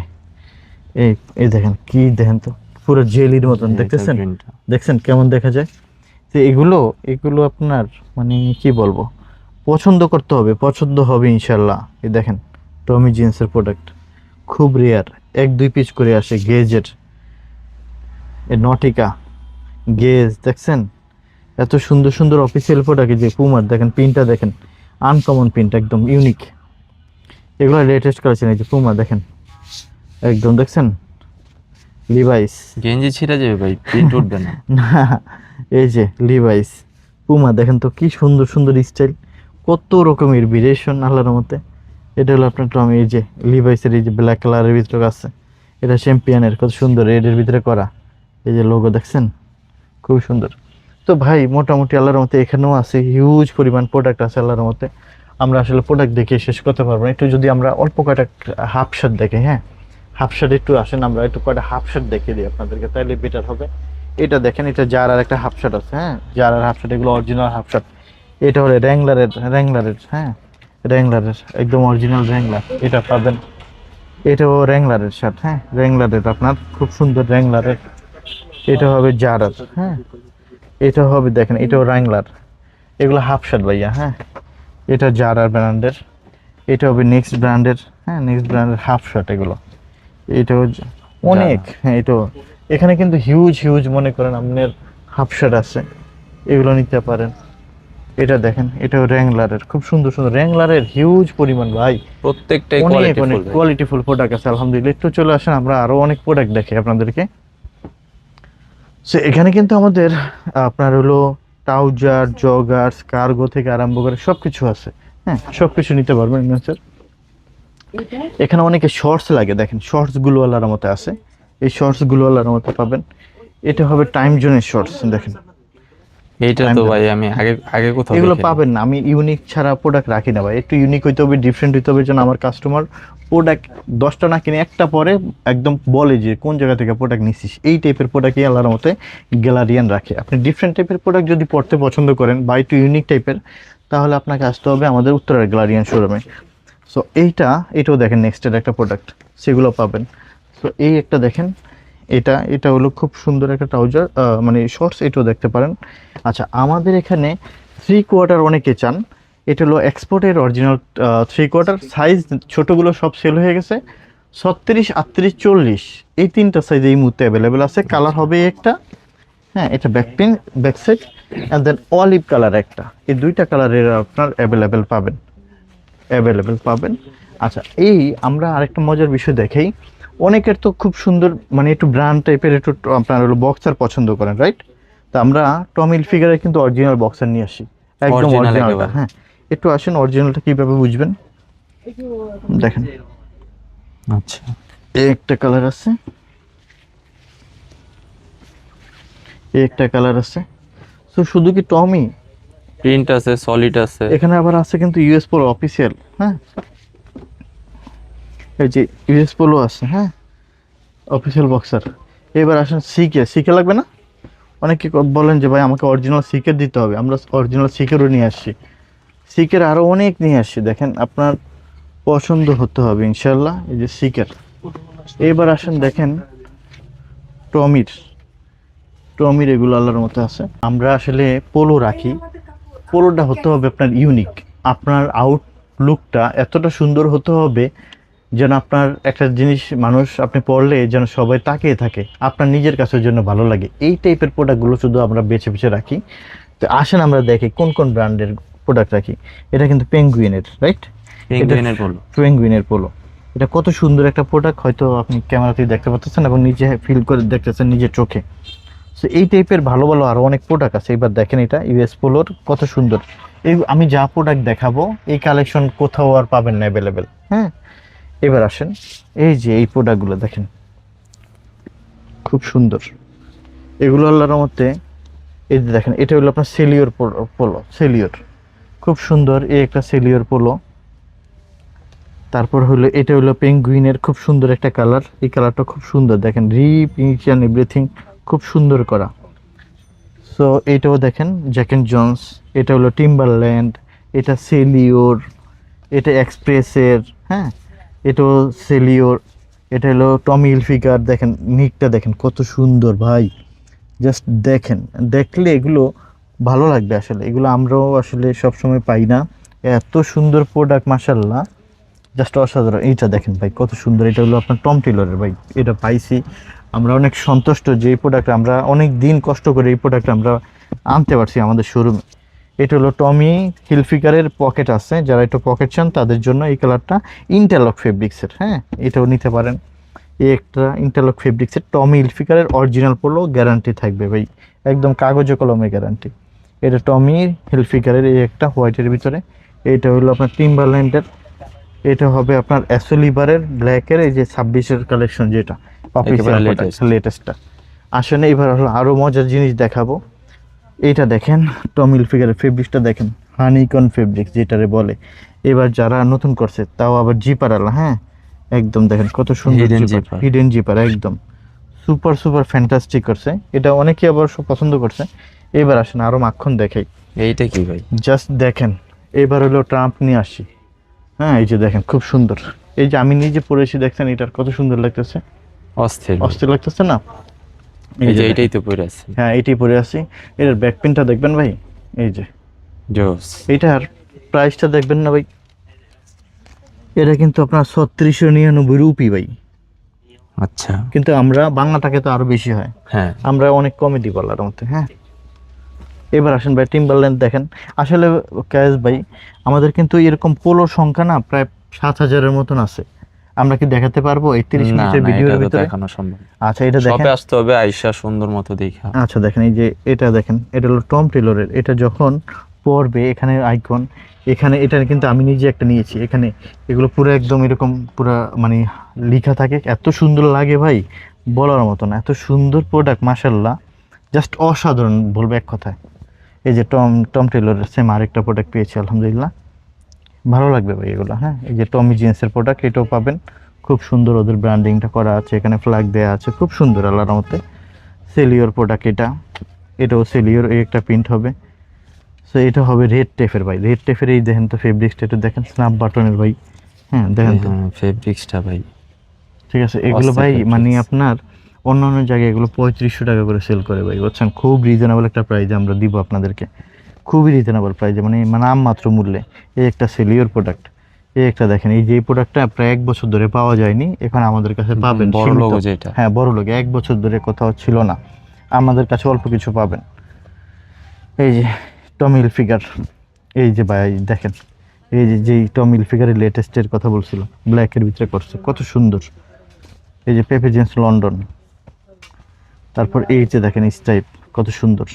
এই দেখেন কি দেখেন তো, পুরো জেলির মতন দেখতেছেন, দেখছেন কেমন দেখা যায়। তো এগুলো আপনার মানে কি বলবো, পছন্দ করতে হবে, পছন্দ হবে ইনশাল্লাহ। এই দেখেন টমি জিন্সের প্রোডাক্ট খুব রেয়ার, 1-2 পিস করে আসে গেজের। এই নটিকা গেজ দেখছেন, এত সুন্দর সুন্দর অফিসিয়াল প্রোডাক্ট। যে পুমার দেখেন প্রিন্টটা দেখেন, আনকমন প্রিন্ট, একদম ইউনিক। এগুলো লেটেস্ট করেছেন, এই যে পুমা দেখেন একদম, দেখছেন লিভাইস। গেঞ্জি ছিঁড়ে যাবে ভাই, প্রিন্ট উঠবে না। না, এই যে লিভাইস পুমা দেখেন তো কি সুন্দর সুন্দর স্টাইল, কত রকমের ভেরিয়েশন আল্লাহর মতে। এটা হলো আপনার টমি, এই যে লিভাইসের এই যে ব্ল্যাক কালারের ভিতরে আছে, এটা চ্যাম্পিয়নের কত সুন্দর রেডের ভিতরে করা, এই যে লোগো দেখছেন খুব সুন্দর। তো ভাই মোটামুটি আল্লাহর মতে এখানেও আছে হিউজ পরিমাণ প্রোডাক্ট আছে আল্লাহর মতে। আমরা আসলে প্রোডাক্ট দেখে শেষ করতে পারবো না, একটু যদি আমরা অল্প কয়টা হাফ শার্ট দেখে, হ্যাঁ হাফ শার্ট একটু আসেন, আমরা একটু কয়টা হাফ শার্ট দেখিয়ে দিই আপনাদেরকে, তাহলে বেটার হবে। এটা দেখেন, এটা জারার একটা হাফ শার্ট আছে, হ্যাঁ জারার হাফ শার্ট, এগুলো অরিজিনাল হাফ শার্ট। এটা হলো র্যাংলারের, হ্যাঁ র্যাংলারের একদম অরিজিনাল র্যাংলার, এটা পাবেন। এটাও র্যাংলারের শার্ট, হ্যাঁ র্যাংলারের আপনার খুব সুন্দর র্যাংলারের। এটা হবে জারার, হ্যাঁ এটা হবে দেখেন, এটাও র্যাংলার। এগুলো হাফ শার্ট ভাইয়া, হ্যাঁ এটা জারার ব্র্যান্ডের। এটা হবে নেক্সট ব্র্যান্ডের, হ্যাঁ নেক্সট ব্র্যান্ডের হাফ শার্ট এগুলো। এটাও অনেক, হ্যাঁ এটাও এখানে কিন্তু হিউজ মনে করেন আপনার হাফ শার্ট আছে, এগুলো নিতে পারেন। এটা দেখেন, এটাও র্যাংলারের, খুব সুন্দর সুন্দর র্যাংলারের হিউজ পরিমাণ ভাই, প্রত্যেকটাই অনেক কোয়ালিটিফুল প্রোডাক্ট আছে আলহামদুলিল্লাহ। একটু চলে আসেন, আমরা আরো অনেক প্রোডাক্ট দেখে আপনাদেরকে। সো এখানে কিন্তু আমাদের আপনার হলো ট্রাউজার, জগার্স, কার্গো থেকে আরম্ভ করে সব কিছু আছে, হ্যাঁ সব কিছু নিতে পারবেন স্যার। এখানে অনেকে শর্টস লাগে, দেখেন শর্টস গুলো আল্লাহর মতে আছে, এই শর্টস গুলো আল্লাহর মতে পাবেন। এটা হবে টাইম জোনের শর্টস, দেখেন এইটা তো ভাই আমি আগে আগে কোথাও এগুলো দেখিনি। পাবেন না। আমি ইউনিক ছাড়া প্রোডাক্ট রাখি না ভাই, একটু ইউনিক হইতে হবে, ডিফারেন্ট হইতে হবে, যেন আমার কাস্টমার প্রোডাক্ট 10টা না কিনে একটা পরে একদম বলে যে কোন জায়গা থেকে প্রোডাক্ট নিছিস। এই টাইপের প্রোডাক্টই আল্লাহর মতে গ্যালারিয়ান রাখে। আপনি ডিফারেন্ট টাইপের প্রোডাক্ট যদি পড়তে পছন্দ করেন বা একটু ইউনিক টাইপের, তাহলে আপনাকে আসতে হবে আমাদের উত্তরার গ্যালারিয়ান শোরুমে। সো এটাও দেখেন নেক্সটের একটা প্রোডাক্ট, সেগুলো পাবেন। সো এই একটা দেখেন, এটা হলো খুব সুন্দর একটা ট্রাউজার, মানে শর্টস, এটাও দেখতে পারেন। আচ্ছা, আমাদের এখানে 3/4 অনেকে চান। এটা হলো এক্সপোর্টের অরিজিনাল 3/4 সাইজ, ছোটোগুলো সব সেল হয়ে গেছে। 36, 38, 40 এই 3টা সাইজ এই মুহূর্তে অ্যাভেলেবেল আছে। কালার হবে একটা, হ্যাঁ এটা back side, and then olive colour একটা, এই 2টা কালারের আপনার অ্যাভেলেবেল পাবেন। আচ্ছা, আমরা আরেকটা মজার বিষয় দেখাই। অনেকের তো খুব সুন্দর মানে একটু ব্র্যান্ড টাইপের একটু আপনার হলো বক্সার পছন্দ করেন, রাইট? তো আমরা টমি হিলফিগারের কিন্তু অরিজিনাল বক্সার নিয়ে আসি, একদম Original অরিজিনালটা। একেবারে। হ্যাঁ, একটু আসেন, অরিজিনালটা কিভাবে বুঝবেন দেখেন। আচ্ছা, এই একটা কালার আছে, তো শুধু কি টমি? প্রিন্ট আছে, সলিড আছে। এখানে আবার আছে কিন্তু ইউএস পোলো অফিসিয়াল, হ্যাঁ এই যে ইউএস পোলো আছে, হ্যাঁ অফিসিয়াল বক্সার। এবার আসেন সিকে লাগবে না? অনেকে বলেন যে ভাই আমাকে অরিজিনাল সিকের দিতে হবে, আমরা অরিজিনাল সিকেরও নিয়ে আসছি, সিকের আরও অনেক নিয়ে আসছি, দেখেন আপনার পছন্দ হতে হবে ইনশাল্লাহ। এই যে সিকের। এবার আসেন দেখেন টমির এগুলো আল্লাহর মতো আছে। আমরা আসলে পোলো রাখি, পোলোটা হতে হবে আপনার ইউনিক, আপনার আউটলুকটা এতটা সুন্দর হতে হবে যেন আপনার একটা জিনিস মানুষ আপনি পড়লে যেন সবাই তাকিয়ে থাকে, আপনার নিজের কাছের জন্য ভালো লাগে। এই টাইপের প্রোডাক্টগুলো শুধু আমরা বেছে বেছে রাখি। তো আসেন আমরা দেখি কোন কোন ব্র্যান্ডের প্রোডাক্ট রাখি। এটা কিন্তু পেঙ্গুইনের, রাইট? পেঙ্গুইনের বলো। পেঙ্গুইনের পোলো, এটা কত সুন্দর একটা প্রোডাক্ট, হয়তো আপনি ক্যামেরাতেই দেখতে পাচ্ছেন এবং নিজে ফিল করে দেখতেছেন নিজের চোখে। সো এই টাইপের ভালো ভালো আরও অনেক প্রোডাক্ট আছে। এবার দেখেন এটা ইউএস পোলোর কত সুন্দর। এই আমি যা প্রোডাক্ট দেখাবো এই কালেকশন কোথাও আর পাবেন না অ্যাভেলেবেল, হ্যাঁ। এবার আসেন, এই যে এই প্রোডাক্টগুলো দেখেন খুব সুন্দর, এগুলো আল্লাহর রহমতে। এই যে দেখেন, এটা হলো আপনার সেলিওর পোলো, সেলিওর খুব সুন্দর, এই একটা সেলিওর পোলো। তারপর হলো এটা হলো পেঙ্গুইনের খুব সুন্দর একটা কালার, এই কালারটা খুব সুন্দর, দেখেন রিপিকশন এভরিথিং খুব সুন্দর করা। সো এটাও দেখেন জ্যাক এন্ড জন্স, এটা হলো টিম্বারল্যান্ড, এটা সেলিওর, এটা এক্সপ্রেসের, হ্যাঁ এটাও সেলিওর, এটা হলো টমি হিলফিগার। দেখেন নিকটা দেখেন কত সুন্দর ভাই, জাস্ট দেখেন, দেখলে এগুলো ভালো লাগবে আসলে। এগুলো আমরাও আসলে সবসময় পাই না, এত সুন্দর প্রোডাক্ট মাশাল্লাহ, জাস্ট অসাধারণ। এইটা দেখেন ভাই কত সুন্দর, এটা হলো আপনার টম টেলরের ভাই, এটা পাইছি আমরা অনেক সন্তুষ্ট যে এই প্রোডাক্ট আমরা অনেক দিন কষ্ট করে এই প্রোডাক্ট আমরা আনতে পারছি আমাদের শোরুমে। এটা হলো টমি হিলফিগারের পকেট আছে, যারা একটু পকেট চান তাদের জন্য এই কালারটা ইন্টারলক ফেব্রিক্সের, হ্যাঁ এটাও নিতে পারেন। এই একটা ইন্টারলক ফেব্রিক্সের টমি হিলফিগারের অরিজিনাল পড়লো গ্যারান্টি থাকবে ভাই, একদম কাগজে কলমে গ্যারান্টি। এটা টমি হিলফিগারের এই একটা হোয়াইটের ভিতরে। এটা হলো আপনার টিম্বারল্যান্ডের, এটা হবে আপনার অ্যাসোলিভারের ব্ল্যাকের, এই যে 26-এর কালেকশন যেটা একেবারে latest। লেটেস্টটা। আসলে এবার হলো আরও মজার জিনিস দেখাবো। এইটা দেখেন টমি হিলফিগারের ফেব্রিক্সটা দেখেন, হানিকন ফেব্রিক্স যেটারে বলে। এবার যারা নতুন করছে তাও আবার জিপারালা, হ্যাঁ একদম দেখেন কত সুন্দর Hidden zipper, zipper। Hidden zipper, একদম সুপার ফ্যান্টাস্টিক করছে। এটা অনেকে আবার সব পছন্দ করছে। এবার আসেন আরও মাখন দেখাই, এইটা কি ভাই? জাস্ট দেখেন। এবার হলো ট্রাম্প নিয়ে আসি, হ্যাঁ এই যে দেখেন খুব সুন্দর, এই যে আমি নিজে পরেছি দেখছেন, এটার কত সুন্দর লাগতেছে, অস্থির। অস্থির লাগতেছে না? এই যে দেখেন। এইটাই তো পরে আছে। হ্যাঁ এইটাই পরে আছি। এটার ব্যাক প্যান্টটা দেখবেন ভাই, এই যে জোস। এইটার প্রাইসটা দেখবেন না ভাই, এটা কিন্তু আপনার 3699 রুপি ভাই, আচ্ছা, কিন্তু আমরা বাংলাটাকে তো আরো বেশি হয়, হ্যাঁ। আমরা অনেক কমে দিব আল্লাহর মধ্যে, হ্যাঁ। এবার আসেন ভাই টিম্বারল্যান্ড দেখেন। আসলে ক্যাশ ভাই আমাদের কিন্তু এরকম পোলোর সংখ্যা না প্রায় 7000-এর মতন আছে। আমরা কি দেখাতে পারবো এই 30 না মিনিটের না, ভিডিওর এটা তো ভিতরে? দেখানো সম্ভব না। আচ্ছা এটা দেখেন, শপে আসতে হবে, আইসা সুন্দর মতো দেখা। আচ্ছা দেখেন এই যে এটা দেখেন, এটা হলো টম টেলরের। এটা যখন পড়বে এখানে আইকন, এখানে এটা কিন্তু আমি নিজে একটা নিয়েছি, এখানে এগুলো পুরো একদম এরকম পুরো মানে লেখা থাকে, এত সুন্দর লাগে ভাই বলার মতো না, এত সুন্দর প্রোডাক্ট মাশাল্লাহ, জাস্ট অসাধারণ বলবো এক কথায়। এই যে টম টম টেলরের সেম আরেকটা প্রোডাক্ট পেয়েছি আলহামদুলিল্লাহ, ভালো লাগবে ভাই এগুলো। হ্যাঁ, এই যে টমি জিন্সের প্রোডাক্ট, এটাও পাবেন, খুব সুন্দর ওদের ব্র্যান্ডিংটা করা আছে, এখানে ফ্ল্যাগ দেওয়া আছে, খুব সুন্দর আল্লাহর রহমতে। সেলিওর প্রোডাক্ট এটা, এটাও সেলিওর, এই একটা প্রিন্ট হবে। সো এটা হবে রেড টেফের ভাই, রেড টেফের এই দেখেন তো ফেব্রিক্সটা, এটা দেখেন স্ন্যাপ বাটনের ভাই, হ্যাঁ দেখেন তো, ফেব্রিক্সটা ভাই ঠিক আছে। এগুলো অস্থির ভাই fabrics। মানে আপনার অন্য অন্য জায়গায় এগুলো 3500 টাকা করে সেল করে ভাই, বুঝছেন, খুব রিজনেবল একটা প্রাইজে আমরা দিব আপনাদেরকে, খুবই রিজনেবল প্রাইজে, মানে নামমাত্র মূল্যে। এই একটা সেলিওর প্রোডাক্ট, এই একটা দেখেন, এই যে প্রোডাক্টটা প্রায় 1 বছর ধরে পাওয়া যায়নি, এখন আমাদের কাছে পাবেন বড় সীমিত। লোগো যেটা, হ্যাঁ বড় লোক, 1 বছর ধরে কোথাও ছিল না, আমাদের কাছে অল্প কিছু পাবেন। এই যে টমি হিলফিগার, এই যে ভাই দেখেন, এই যে যেই টমি হিলফিগারের লেটেস্টের কথা বলছিল, ব্ল্যাকের ভিতরে করছে, কত সুন্দর। এই যে পেপে জেন্স লন্ডন, তারপর এই যে দেখেন স্টাইপ, কত সুন্দর।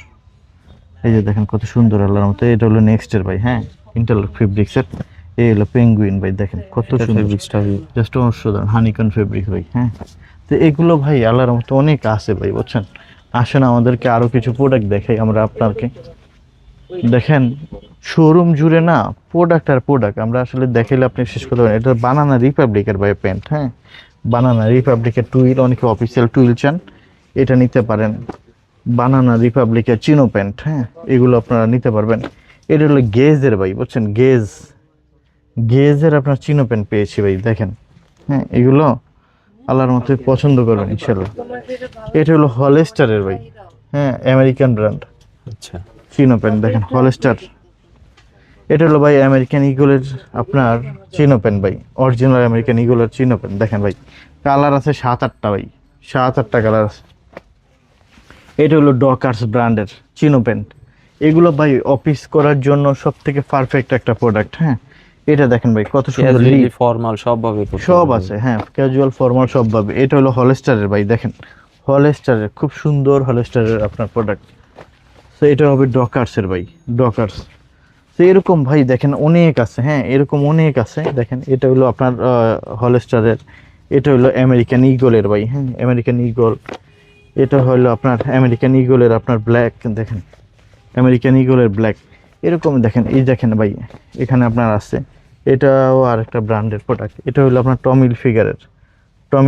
এই যে দেখেন কত সুন্দর আল্লাহর মতো, এটা হলো নেক্সটের ভাই, হ্যাঁ ইন্টারলক ফেব্রিক্সের। এই হলো পেঙ্গুইন ভাই, দেখেন কত সুন্দর, ফেব্রিক্সটা জাস্ট অসাধারণ, হানিকন ফেব্রিক ভাই। হ্যাঁ, তো এগুলো ভাই আল্লাহর মতো অনেক আছে ভাই, বুঝছেন। আসেন আমাদেরকে আরো কিছু প্রোডাক্ট দেখাই আমরা আপনাকে। দেখেন শোরুম জুড়ে না প্রোডাক্ট আর প্রোডাক্ট, আমরা আসলে দেখাইলে আপনি শেষ করতে পারেন। এটা বানানা রিপাবলিকের ভাই প্যান্ট, হ্যাঁ বানানা রিপাবলিকের টুইল, অনেকে অফিসিয়াল টুইল চান, এটা নিতে পারেন। বানানা রিপাবলিকের চিনো প্যান্ট, হ্যাঁ এগুলো আপনারা নিতে পারবেন। এটা হলো গেজের ভাই, বুঝছেন, গেজের আপনার চিনো প্যান্ট পেয়েছি ভাই, দেখেন। হ্যাঁ এগুলো আল্লাহর মতো পছন্দ করবেন ইনশাল্লাহ। এটা হলো হলেস্টারের ভাই, হ্যাঁ আমেরিকান ব্র্যান্ড আচ্ছা চিনো প্যান্ট, দেখেন হলেস্টার। এটা হলো ভাই আমেরিকান ইগলের আপনার চিনো প্যান্ট ভাই, অরিজিনাল আমেরিকান ইগলের চিনো প্যান্ট, দেখেন ভাই কালার আছে 7-8টা ভাই, 7-8টা কালার আছে। এটা হলো ডকার্স ব্র্যান্ডের চিনো প্যান্ট, এগুলো ভাই অফিস করার জন্য সব থেকে পারফেক্ট একটা প্রোডাক্ট। হ্যাঁ এটা দেখেন ভাই কত সুন্দর, ফর্মাল সবভাবে সব আছে, হ্যাঁ ক্যাজুয়াল ফর্মাল সব পাবে। এটা হলো হলেস্টারের ভাই, দেখেন হলেস্টারের, খুব সুন্দর হলেস্টারের আপনার প্রোডাক্ট। তো এটা হবে ডকার্সের ভাই, ডকার্স। তো এরকম ভাই দেখেন অনেক আছে, হ্যাঁ এরকম অনেক আছে। দেখেন এটা হলো আপনার হলেস্টারের, এটা হলো আমেরিকান ইগলের ভাই, হ্যাঁ আমেরিকান ইগল। এটা হলো আপনার আমেরিকান ইগলের আপনার ব্ল্যাক, দেখেন আমেরিকান ইগলের ব্ল্যাক। এরকম দেখেন, এই দেখেন ভাই এখানে আপনার আছে, এটাও আর একটা ব্র্যান্ডের প্রোডাক্ট। এটা হলো আপনার টমি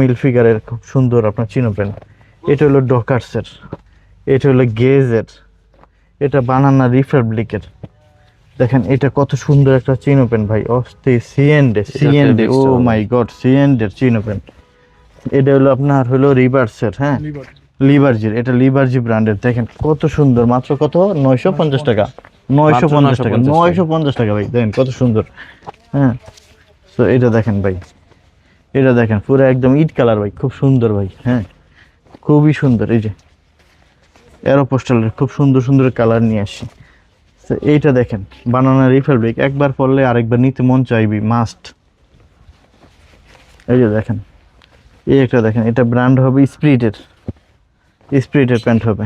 হিলফিগারের খুব সুন্দর আপনার চিনো প্যান্ট। এটা হলো ডকার্সের, এটা হলো গেজের, এটা বানানা রিপাবলিকের। দেখেন এটা কত সুন্দর একটা চিনো প্যান্ট ভাই, অস্থির। সিএনডে, ও মাই গড, সিএনডের চিনো প্যান্ট। এটা হলো আপনার হলো রিভার্সের, হ্যাঁ লিভার্জির, এটা লিভার্জি ব্র্যান্ডের। দেখেন কত সুন্দর, মাত্র কত 950 টাকা, 950 টাকা, 950 টাকা ভাই, দেখেন কত সুন্দর। হ্যাঁ তো এটা দেখেন ভাই, এটা দেখেন পুরো একদম ইট কালার ভাই, খুব সুন্দর ভাই, হ্যাঁ খুবই সুন্দর। এই যে এরোপোস্টালের খুব সুন্দর সুন্দর কালার নিয়ে আসি। তো এইটা দেখেন বানানা রিপাবলিক, একবার পরলে আরেকবার নিতে মন চাইবি, মাস্ট। এই যে দেখেন, এই একটা দেখেন, এটা ব্র্যান্ড হবে স্পিরিটের প্যান্ট হবে,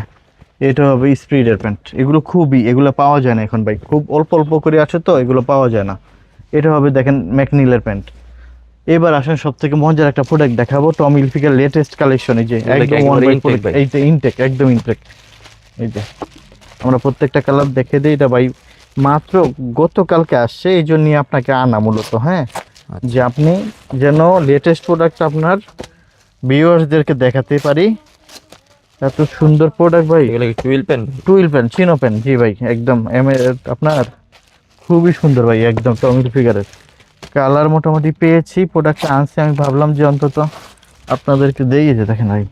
এটা হবে স্পিরিটের প্যান্ট। এগুলো খুবই, এগুলো পাওয়া যায় না এখন ভাই, খুব অল্প অল্প করে আছে তো এগুলো পাওয়া যায় না। এটা হবে দেখেন ম্যাকনিলের প্যান্ট। এবার আসেন সব থেকে মজার একটা প্রোডাক্ট দেখাবো, টমি হিলফিগার লেটেস্ট কালেকশন। এই যে একদম এইটা ইনটেক, একদম ইনটেক। এই যে আমরা প্রত্যেকটা কালার দেখে দিই, এটা ভাই মাত্র গতকালকে আসছে, এই জন্য আপনাকে আনা মূলত, হ্যাঁ যে আপনি যেন লেটেস্ট প্রোডাক্ট আপনার ভিউয়ার্সদেরকে দেখাতে পারি। এত সুন্দর প্রোডাক্ট ভাই, এগুলো কি টুইল পেন? টুইল পেন, চিনো পেন, জি ভাই একদম আপনার খুবই সুন্দর ভাই, একদম টমি হিলফিগারের। কালার মোটামুটি পেয়েছি, প্রোডাক্টটা আনছি, আমি ভাবলাম যে অন্তত আপনাদেরকে দেই। যে দেখেন ভাই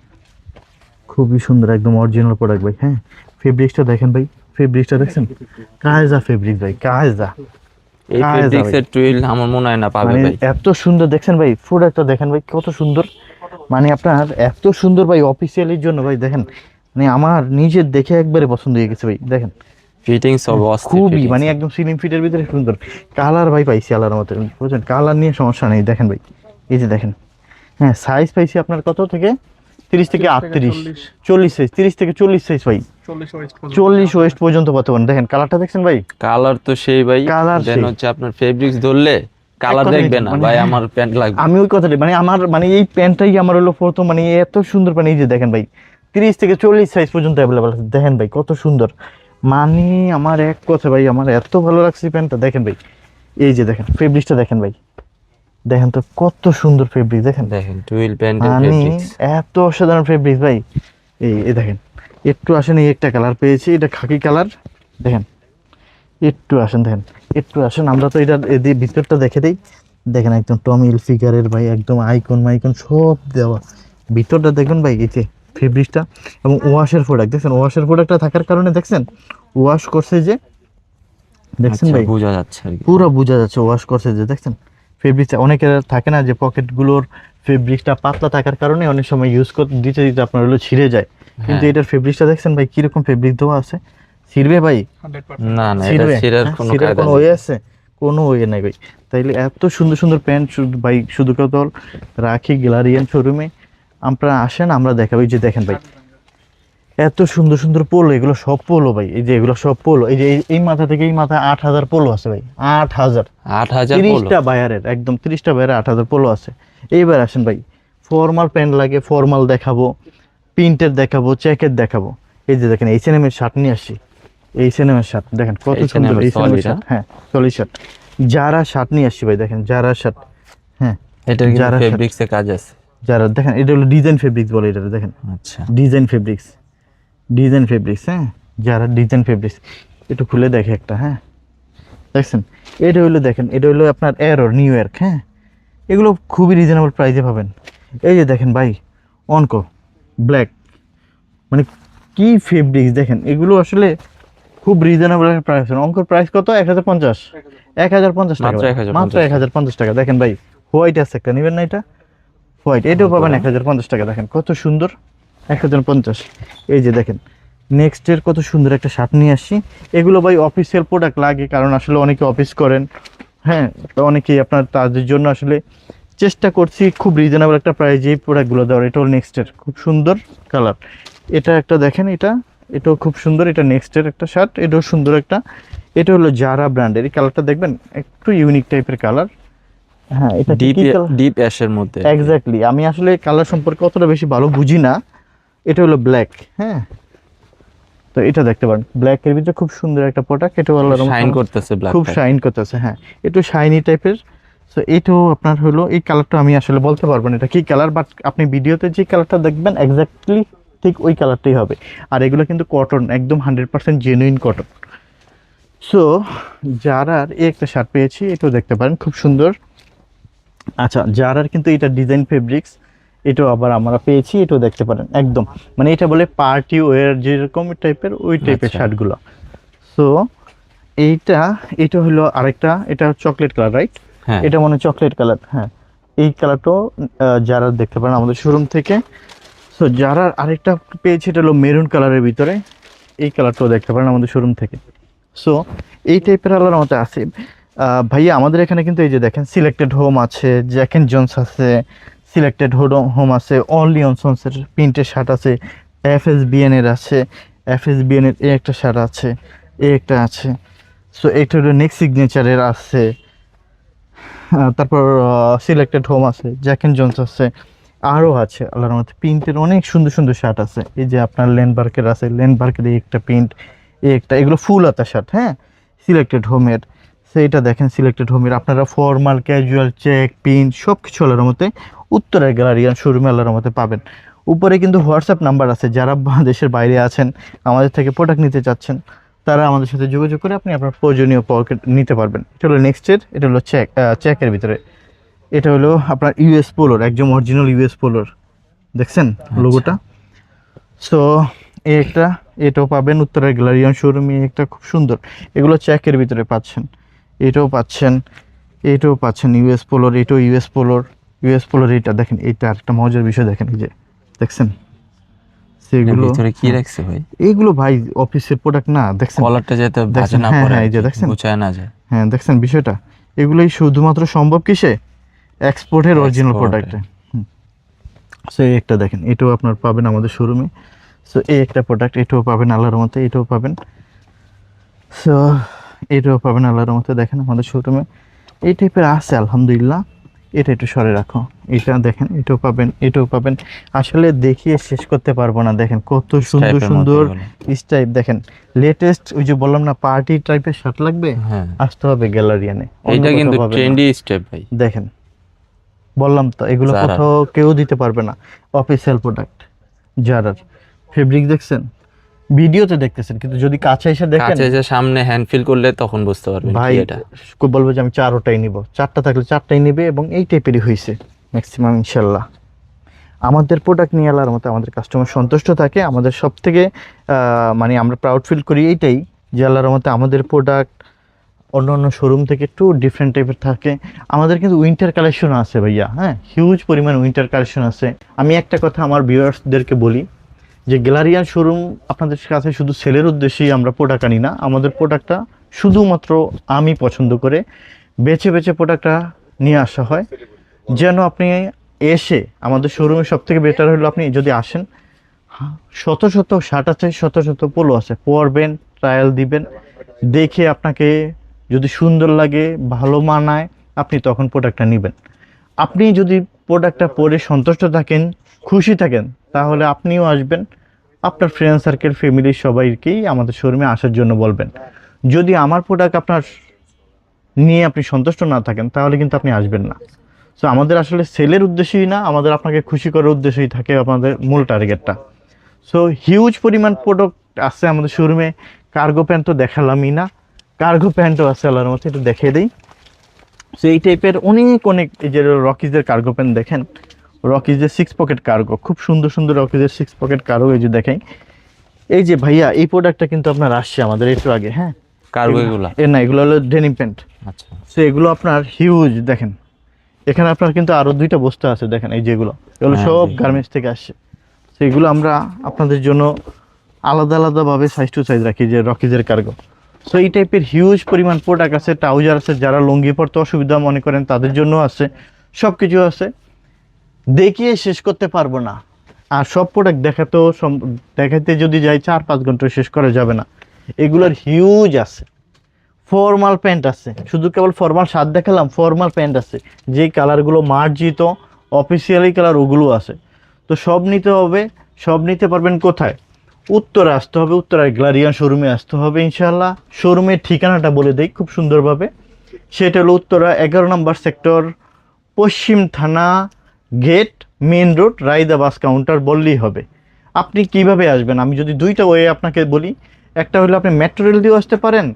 খুবই সুন্দর, একদম অরিজিনাল প্রোডাক্ট ভাই। হ্যাঁ ফেব্রিক্সটা দেখেন ভাই, ফেব্রিক্সটা দেখছেন, কায়জা ফেব্রিক ভাই, কায়জা। এই ফেব্রিক্সের টুইল আমার মনে হয় না পাবে ভাই, এত সুন্দর দেখছেন ভাই, প্রোডাক্টটা দেখেন ভাই কত সুন্দর, মানে আপনার এত সুন্দর ভাই অফিসিয়ালির জন্য ভাই। দেখেন মানে আমার নিজের দেখে একবারে পছন্দ হয়ে গেছে ভাই, দেখেন ফিটিংস সব খুবই, মানে একদম স্লিম ফিটের ভিতরে সুন্দর কালার ভাই পাইছি আলার মতো, বুঝছেন, কালার নিয়ে সমস্যা নেই। দেখেন ভাই এই যে দেখেন, হ্যাঁ সাইজ পাইছি আপনার কত থেকে 30 থেকে 38, 40 সাইজ, 30 থেকে 40 সাইজ ভাই, 40 ওয়েস্ট পর্যন্ত পাতে পারেন। দেখেন কালারটা দেখছেন ভাই, কালার তো সেই ভাই, কালার দেন সেই। হচ্ছে আপনার ফেব্রিক্স ধরলে কালার কথা দেখবে না মানে ভাই, হ্যাঁ। আমার প্যান্ট লাগবে। আমি ওই কথাটাই মানে আমার মানে এই প্যান্টটাই আমার হলো প্রথম, মানে এত সুন্দর মানে এই যে দেখেন ভাই 30 থেকে 40 সাইজ পর্যন্ত অ্যাভেলেবল আছে। দেখেন ভাই কত সুন্দর, মানে আমার এক কথা ভাই আমার এত ভালো লাগছে প্যান্টটা। দেখেন ভাই এই যে দেখেন ফেব্রিক্সটা দেখেন ভাই, দেখেন তো কত সুন্দর ফেব্রিক দেখেন, দেখেন টুইল প্যান্টের মানে ফেব্রিক্স। এত অসাধারণ ফেব্রিক ভাই। এই দেখেন একটু আসেন, এই একটা কালার পেয়েছি, এটা খাকি কালার। দেখেন একটু আসেন, দেখেন একটু আসেন, আমরা তো এটা এদের ভিতরটা দেখে দিই। দেখেন একদম টমি হিলফিগারের ভাই একদম আইকন মাইকন সব দেওয়া, ভিতরটা দেখবেন ভাই এই যে ফেব্রিকটা, এবং ওয়াশের প্রোডাক্ট দেখছেন, ওয়াশের প্রোডাক্টটা থাকার কারণে দেখছেন ওয়াশ করছে যে, দেখছেন আচ্ছা ভাই বোঝা যাচ্ছে আর কি। পুরো বোঝা যাচ্ছে ওয়াশ করছে যে, দেখছেন ফেব্রিকটা। অনেকের থাকে না যে পকেটগুলোর ফেব্রিকটা পাতলা থাকার কারণে অনেক সময় ইউজ করতে দিতে দিতে আপনার হলো ছিঁড়ে যায়, কিন্তু হ্যাঁ। এটার ফেব্রিকটা দেখছেন ভাই কিরকম ফেব্রিক দেওয়া আছে, ছিঁড়বে ভাই? না না, এটা ছিঁড়বে? ছিঁড়ার হ্যাঁ, কোনো ছিঁড়ার কায়দা কোনো নেই। ওয়ে আছে? কোনো ওয়ে নাই ভাই। তাইলে এত সুন্দর সুন্দর প্যান্ট শুধু ভাই শুধু কত রাখি গ্যালারিয়ান শোরুমে, আপনারা আসেন আমরা দেখাবো। এই যে দেখেন ভাই এত সুন্দর সুন্দর পোলো, এগুলো সব পোলো ভাই, এই যে এগুলো সব পোলো, এই যে এই মাথা থেকে এই মাথা 8,000 পোলো আছে ভাই, 8,000। 8,000 পোলো। 30টা বায়ারের একদম 30টা বায়ারের 8,000 পোলো আছে। এইবার আসেন ভাই ফর্মাল প্যান্ট লাগে, ফর্মাল দেখাবো, প্রিন্টের দেখাবো, চেকের দেখাবো। এই যে দেখেন H&M এর শার্ট নিয়ে আসছি, H&M এর শার্ট দেখেন কত H&M সুন্দর, এর H&M এর solid, শার্ট, হ্যাঁ সলিড শার্ট। যারা শার্ট নিয়ে আসছি ভাই, দেখেন যারা শার্ট, হ্যাঁ এটার কিন্তু যারা ফেব্রিক্সে কাজ আছে। যারা দেখেন এটা হলো ডিজাইন ফেব্রিক্স বলে এটা, দেখেন আচ্ছা ডিজাইন ফেব্রিক্স, ডিজাইন ফেব্রিক্স, হ্যাঁ যারা ডিজাইন ফেব্রিক্স একটু খুলে দেখে একটা, হ্যাঁ দেখছেন এটা হইলো, দেখেন এটা হইলো আপনার এরর নিউ ইয়র্ক, হ্যাঁ এগুলো খুবই রিজনেবল প্রাইসে পাবেন। এই যে দেখেন ভাই অনকো ব্ল্যাক, মানে কি ফেব্রিক্স দেখেন, এগুলো আসলে খুব রিজনেবল প্রাইস। অঙ্কর প্রাইস কত? 1,050, 1,050 টাকা মাত্র ভাই, 1,050 মাত্র 1,050 টাকা। দেখেন ভাই হোয়াইট আছে একটা, নেবেন না এটা হোয়াইট, এটাও পাবেন 1,050 টাকা। দেখেন কত সুন্দর 1,050। এই যে দেখেন নেক্সটের কত সুন্দর একটা শার্ট নিয়ে আসছি। এগুলো ভাই অফিসিয়াল প্রোডাক্ট লাগে, কারণ আসলে অনেকে অফিস করেন, হ্যাঁ তো অনেকেই আপনার তাদের জন্য আসলে চেষ্টা করছি খুব রিজনেবল একটা প্রাইজে এই প্রোডাক্টগুলো দেওয়ার। এটা হল নেক্সটের খুব সুন্দর কালার, এটা একটা দেখেন, এটাও খুব সুন্দর, এটা নেক্সটের একটা শার্ট, এটাও সুন্দর একটা। এটা হলো জারা ব্র্যান্ডের, এই কালারটা দেখবেন একটু ইউনিক টাইপের কালার, হ্যাঁ এটা ডিপ কি কালার? ডিপ অ্যাশের মধ্যে। এক্স্যাক্টলি, আমি আসলে কালার সম্পর্কে অতটা বেশি ভালো বুঝি না। এটা হলো ব্ল্যাক, হ্যাঁ তো এটা দেখতে পারেন ব্ল্যাকের ভিতরে খুব সুন্দর একটা প্রোডাক্ট, এটা আল্লাহর রহমতে শাইন করতেছে ব্ল্যাক। খুব শাইন করতেছে, হ্যাঁ একটু শাইনি টাইপের। সো এটাও আপনার হলো, এই কালারটা আমি আসলে বলতে পারবো না এটা কি কালার, বাট আপনি ভিডিওতে যে কালারটা দেখবেন এক্স্যাক্টলি ঠিক ওই কালারটাই হবে। আর এগুলো কিন্তু কটন, একদম 100% জেনুইন কটন। সো জারার এই একটা শার্ট পেয়েছি, এটাও দেখতে পারেন খুব সুন্দর। আচ্ছা জারার কিন্তু এটা ডিজাইন ফেব্রিক্স, এটাও আবার আমরা পেয়েছি, এটাও দেখতে পারেন একদম মানে এটা বলে পার্টি ওয়্যার যেরকম টাইপের ওই টাইপের আচ্ছা। শার্টগুলো। সো এটা হলো আরেকটা, এটা চকলেট কালার রাইট, হ্যাঁ এটা মনে হয় চকলেট কালার, হ্যাঁ এই কালারটাও যারা দেখতে পারেন আমাদের শোরুম থেকে। সো যারা আরেকটা পেয়েছি এটা হলো মেরুন কালারের ভিতরে, এই কালারটাও দেখতে পারেন আমাদের শোরুম থেকে। সো এই টাইপের আলার মতো আছে ভাইয়া আমাদের এখানে কিন্তু এই যে দেখেন সিলেক্টেড হোম আছে, জ্যাক এন্ড জোন্স আছে, সিলেক্টেড হোম আছে, অনলি অনসন্সের প্রিন্টের শার্ট আছে, FSBN এর আছে, FSBN এর এই একটা শার্ট আছে, এই একটা আছে। সো এটা হলো নেক্সট সিগনেচারের আছে, তারপর সিলেক্টেড হোম আছে, জ্যাক এন্ড জোন্স আছে, আরও আছে আল্লাহর মধ্যে প্রিন্টের অনেক সুন্দর সুন্দর শার্ট আছে। এই যে আপনার ল্যান্ডবার্কের আছে, ল্যান্ডবার্কের এই একটা প্রিন্ট, এই একটা, এগুলো ফুল হাতা শার্ট, হ্যাঁ সিলেক্টেড হোমের। সেইটা দেখেন সিলেক্টেড হোমের, আপনারা ফর্মাল ক্যাজুয়াল চেক প্রিন্ট সব কিছু আল্লাহর মধ্যে উত্তরের গ্যালারিয়ান শোরুমে আল্লাহর মধ্যে পাবেন। উপরে কিন্তু হোয়াটসঅ্যাপ নাম্বার আছে, যারা দেশের বাইরে আছেন আমাদের থেকে প্রোডাক্ট নিতে চাচ্ছেন তারা আমাদের সাথে যোগাযোগ করে আপনি আপনার প্রয়োজনীয় পকেট নিতে পারবেন। এটা হলো নেক্সটের, এটা হলো চেকের ভিতরে, এটা হলো আপনার ইউএস পোলোর, একদম অরিজিনাল ইউএস পোলোর, দেখছেন লোগোটা। সো এই একটা, এটাও পাবেন উত্তরের গ্যালারিয়ান শোরুমে, একটা খুব সুন্দর, এগুলো চেকের ভিতরে পাচ্ছেন, এটাও পাচ্ছেন, এটাও পাচ্ছেন ইউএস পোলোর, এটাও ইউএস পোলোর। এটা দেখেন, এটা একটা মজার বিষয় দেখেন, এই যে দেখছেন সেগুলো ভিতরে কি রাখছে ভাই? এইগুলো ভাই অফিসের প্রোডাক্ট না, দেখছেন কলারটা যাতে ভাঁজে দেখছেন, না হ্যাঁ পড়ে, হ্যাঁ এই যে দেখছেন, গুছায় না যায়। হ্যাঁ দেখছেন বিষয়টা, এগুলোই শুধুমাত্র সম্ভব কিসে? এক্সপোর্টের অরিজিনাল Export-এ। প্রোডাক্টে। সো এই একটা দেখেন, এটাও আপনার পাবেন আমাদের শোরুমে। সো এই একটা প্রোডাক্ট, এটাও পাবেন আল্লাহর মতে, এটাও পাবেন। সো এটাও পাবেন আল্লাহর মতে, দেখেন আমাদের শোরুমে এই টাইপের আছে আলহামদুলিল্লাহ। এটা একটু সরে রাখো, এটা দেখেন, এটাও পাবেন, এটাও পাবেন। আসলে দেখিয়ে শেষ করতে পারবো না, দেখেন কত সুন্দর টাইপের সুন্দর মধ্যে এগুলো। স্টাইপ। দেখেন লেটেস্ট, ওই যে বললাম না পার্টি টাইপের শার্ট লাগবে, হ্যাঁ, আসতে হবে গ্যালারিয়ানে, এইটা কিন্তু ট্রেন্ডি স্টেপ ভাই। দেখেন বললাম তো এগুলো Zara। কোথাও কেউ দিতে পারবে না, অফিসিয়াল প্রোডাক্ট জারার। ফেব্রিক দেখছেন, ভিডিওতে দেখতেছেন, কিন্তু যদি কাছে এসে দেখেন কাছে যে সামনে হ্যান্ড ফিল করলে তখন বুঝতে পারবেন ভাই, কি এটা। বলবো যে আমি চারোটাই নিব, চারটা থাকলে চারটাই নিবে, এবং এই টাইপেরই হয়েছে ম্যাক্সিমাম ইনশাল্লাহ। আমাদের প্রোডাক্ট নিয়ে আলার মতো আমাদের কাস্টমার সন্তুষ্ট থাকে। আমাদের সব থেকে মানে আমরা প্রাউড ফিল করি এইটাই, যে আল্লাহর মতো আমাদের প্রোডাক্ট অন্য অন্য শোরুম থেকে একটু ডিফারেন্ট টাইপের থাকে। আমাদের কিন্তু উইন্টার কালেকশন আছে ভাইয়া, হ্যাঁ হিউজ পরিমাণ উইন্টার কালেকশন আছে। আমি একটা কথা আমার ভিউয়ার্সদেরকে বলি, যে গ্যালারিয়ান শোরুম আপনাদের কাছে শুধু সেলের উদ্দেশ্যেই আমরা প্রোডাক্ট আনি না, আমাদের প্রোডাক্টটা শুধুমাত্র আমি পছন্দ করে বেছে বেছে প্রোডাক্টটা নিয়ে আসা হয়, যেন আপনি এসে আমাদের শোরুমে সব থেকে বেটার হলো আপনি যদি আসেন, শত শত শার্ট আছে, শত শত পোলো আছে, পরবেন, ট্রায়াল দিবেন, দেখে আপনাকে যদি সুন্দর লাগে, ভালো মানায়, আপনি তখন প্রোডাক্টটা নেবেন। আপনি যদি প্রোডাক্টটা পরে সন্তুষ্ট থাকেন, খুশি থাকেন, তাহলে আপনিও আসবেন, আপনার ফ্রেন্ড সার্কেল, ফ্যামিলির সবাইকেই আমাদের শোরুমে আসার জন্য বলবেন। যদি আমার প্রোডাক্ট আপনার নিয়ে আপনি সন্তুষ্ট না থাকেন, তাহলে কিন্তু আপনি আসবেন না। সো আমাদের আসলে সেলের উদ্দেশ্যই না, আমাদের আপনাকে খুশি করার উদ্দেশ্যই থাকে আমাদের মূল টার্গেটটা। সো হিউজ পরিমাণ প্রোডাক্ট আছে আমাদের শোরুমে। কার্গো প্যান্ট তো দেখালামই না, কার্গো প্যান্টও আছে আল্লাহর মতো, একটু দেখিয়ে দিই। সো এই টাইপের অনেক অনেক, এই যে রকিজের কার্গো প্যান্ট দেখেন, রকিজের 6 পকেট কার্গো, খুব সুন্দর সুন্দর রকিজের 6 পকেট কার্গো, এই যে দেখেন। এই যে ভাইয়া এই প্রোডাক্টটা কিন্তু আপনার আসছে আমাদের একটু আগে, হ্যাঁ কার্গো এগুলা। এর না, এগুলো হলো ডেনিম প্যান্ট। আচ্ছা, সো এগুলো আপনার হিউজ, দেখেন এখানে আপনার কিন্তু আরো 2টা বস্তা আছে, দেখেন এই যেগুলো, এগুলো হ্যাঁ, সব দেখি। গার্মেন্টস থেকে আসছে। তো এগুলো আমরা আপনাদের জন্য আলাদা আলাদাভাবে সাইজ টু সাইজ রাখি, যে রকিজের কার্গো। সো এই টাইপের হিউজ পরিমাণ প্রোডাক্ট আছে, ট্রাউজার আছে, যারা লুঙ্গি পরতে অসুবিধা মনে করেন তাদের জন্য আছে, সব কিছু আছে, দেখিয়ে শেষ করতে পারবো না। আর সব প্রোডাক্ট দেখাতে যদি যাই 4-5 ঘন্টা শেষ করা যাবে না। এগুলোর হিউজ আছে। ফর্মাল প্যান্ট আছে, শুধু কেবল ফর্মাল শার্ট দেখালাম, ফর্মাল প্যান্ট আছে, যেই কালারগুলো মার্জিত অফিসিয়ালি কালার ওগুলো আছে। তো সব নিতে হবে, সব নিতে পারবেন কোথায়? উত্তরে আসতে হবে, উত্তরার গ্যালারিয়ান শোরুমে আসতে হবে ইনশাল্লাহ। শোরুমের ঠিকানাটা বলে দেই খুব সুন্দরভাবে, সেটা হলো উত্তরা 11 নম্বর সেক্টর, পশ্চিম থানা gate, main road, Raida bus counter বললেই হবে। আপনি কিভাবে আসবেন, আমি যদি 2টা ওয়ে আপনাকে বলি, একটা হলো আপনি মেট্রো রেল দিয়েও আসতে পারেন।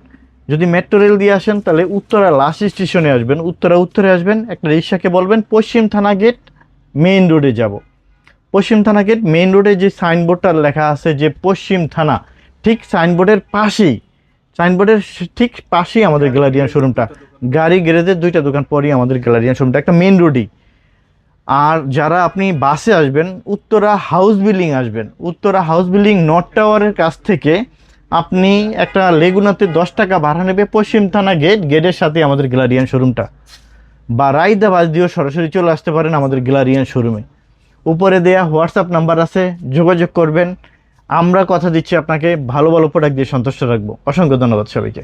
যদি মেট্রো রেল দিয়ে আসেন তাহলে উত্তরা লাস্ট স্টেশনে আসবেন, উত্তরে আসবেন, একটা রিক্সাকে বলবেন পশ্চিম থানা গেট মেইন রোডে যাব। পশ্চিম থানা গেট মেইন রোডে যে সাইনবোর্ডটা লেখা আছে যে পশ্চিম থানা, ঠিক সাইনবোর্ডের পাশেই, সাইনবোর্ডের ঠিক পাশেই আমাদের গ্যালারিয়ান শোরুমটা। গাড়ি গ্যারেজের 2টা দোকান পরেই আমাদের গ্যালারিয়ান শোরুমটা, একটা মেইন রোডই। আর যারা আপনি বাসে আসবেন, উত্তরা হাউস বিল্ডিং আসবেন, উত্তরা হাউস বিল্ডিং নর্থ টাওয়ারের কাছ থেকে আপনি একটা লেগুনাতে 10 টাকা ভাড়া নেবে, পশ্চিম থানা গেটের সাথে আমাদের গ্যালারিয়ান শোরুমটা। বা রায়দা বাস দিয়েও সরাসরি চলে আসতে পারেন আমাদের গ্যালারিয়ান শোরুমে। উপরে দেয়া হোয়াটসঅ্যাপ নাম্বার আছে, যোগাযোগ করবেন। আমরা কথা দিচ্ছি আপনাকে ভালো ভালো প্রোডাক্ট দিয়ে সন্তুষ্ট রাখবো। অসংখ্য ধন্যবাদ সবাইকে।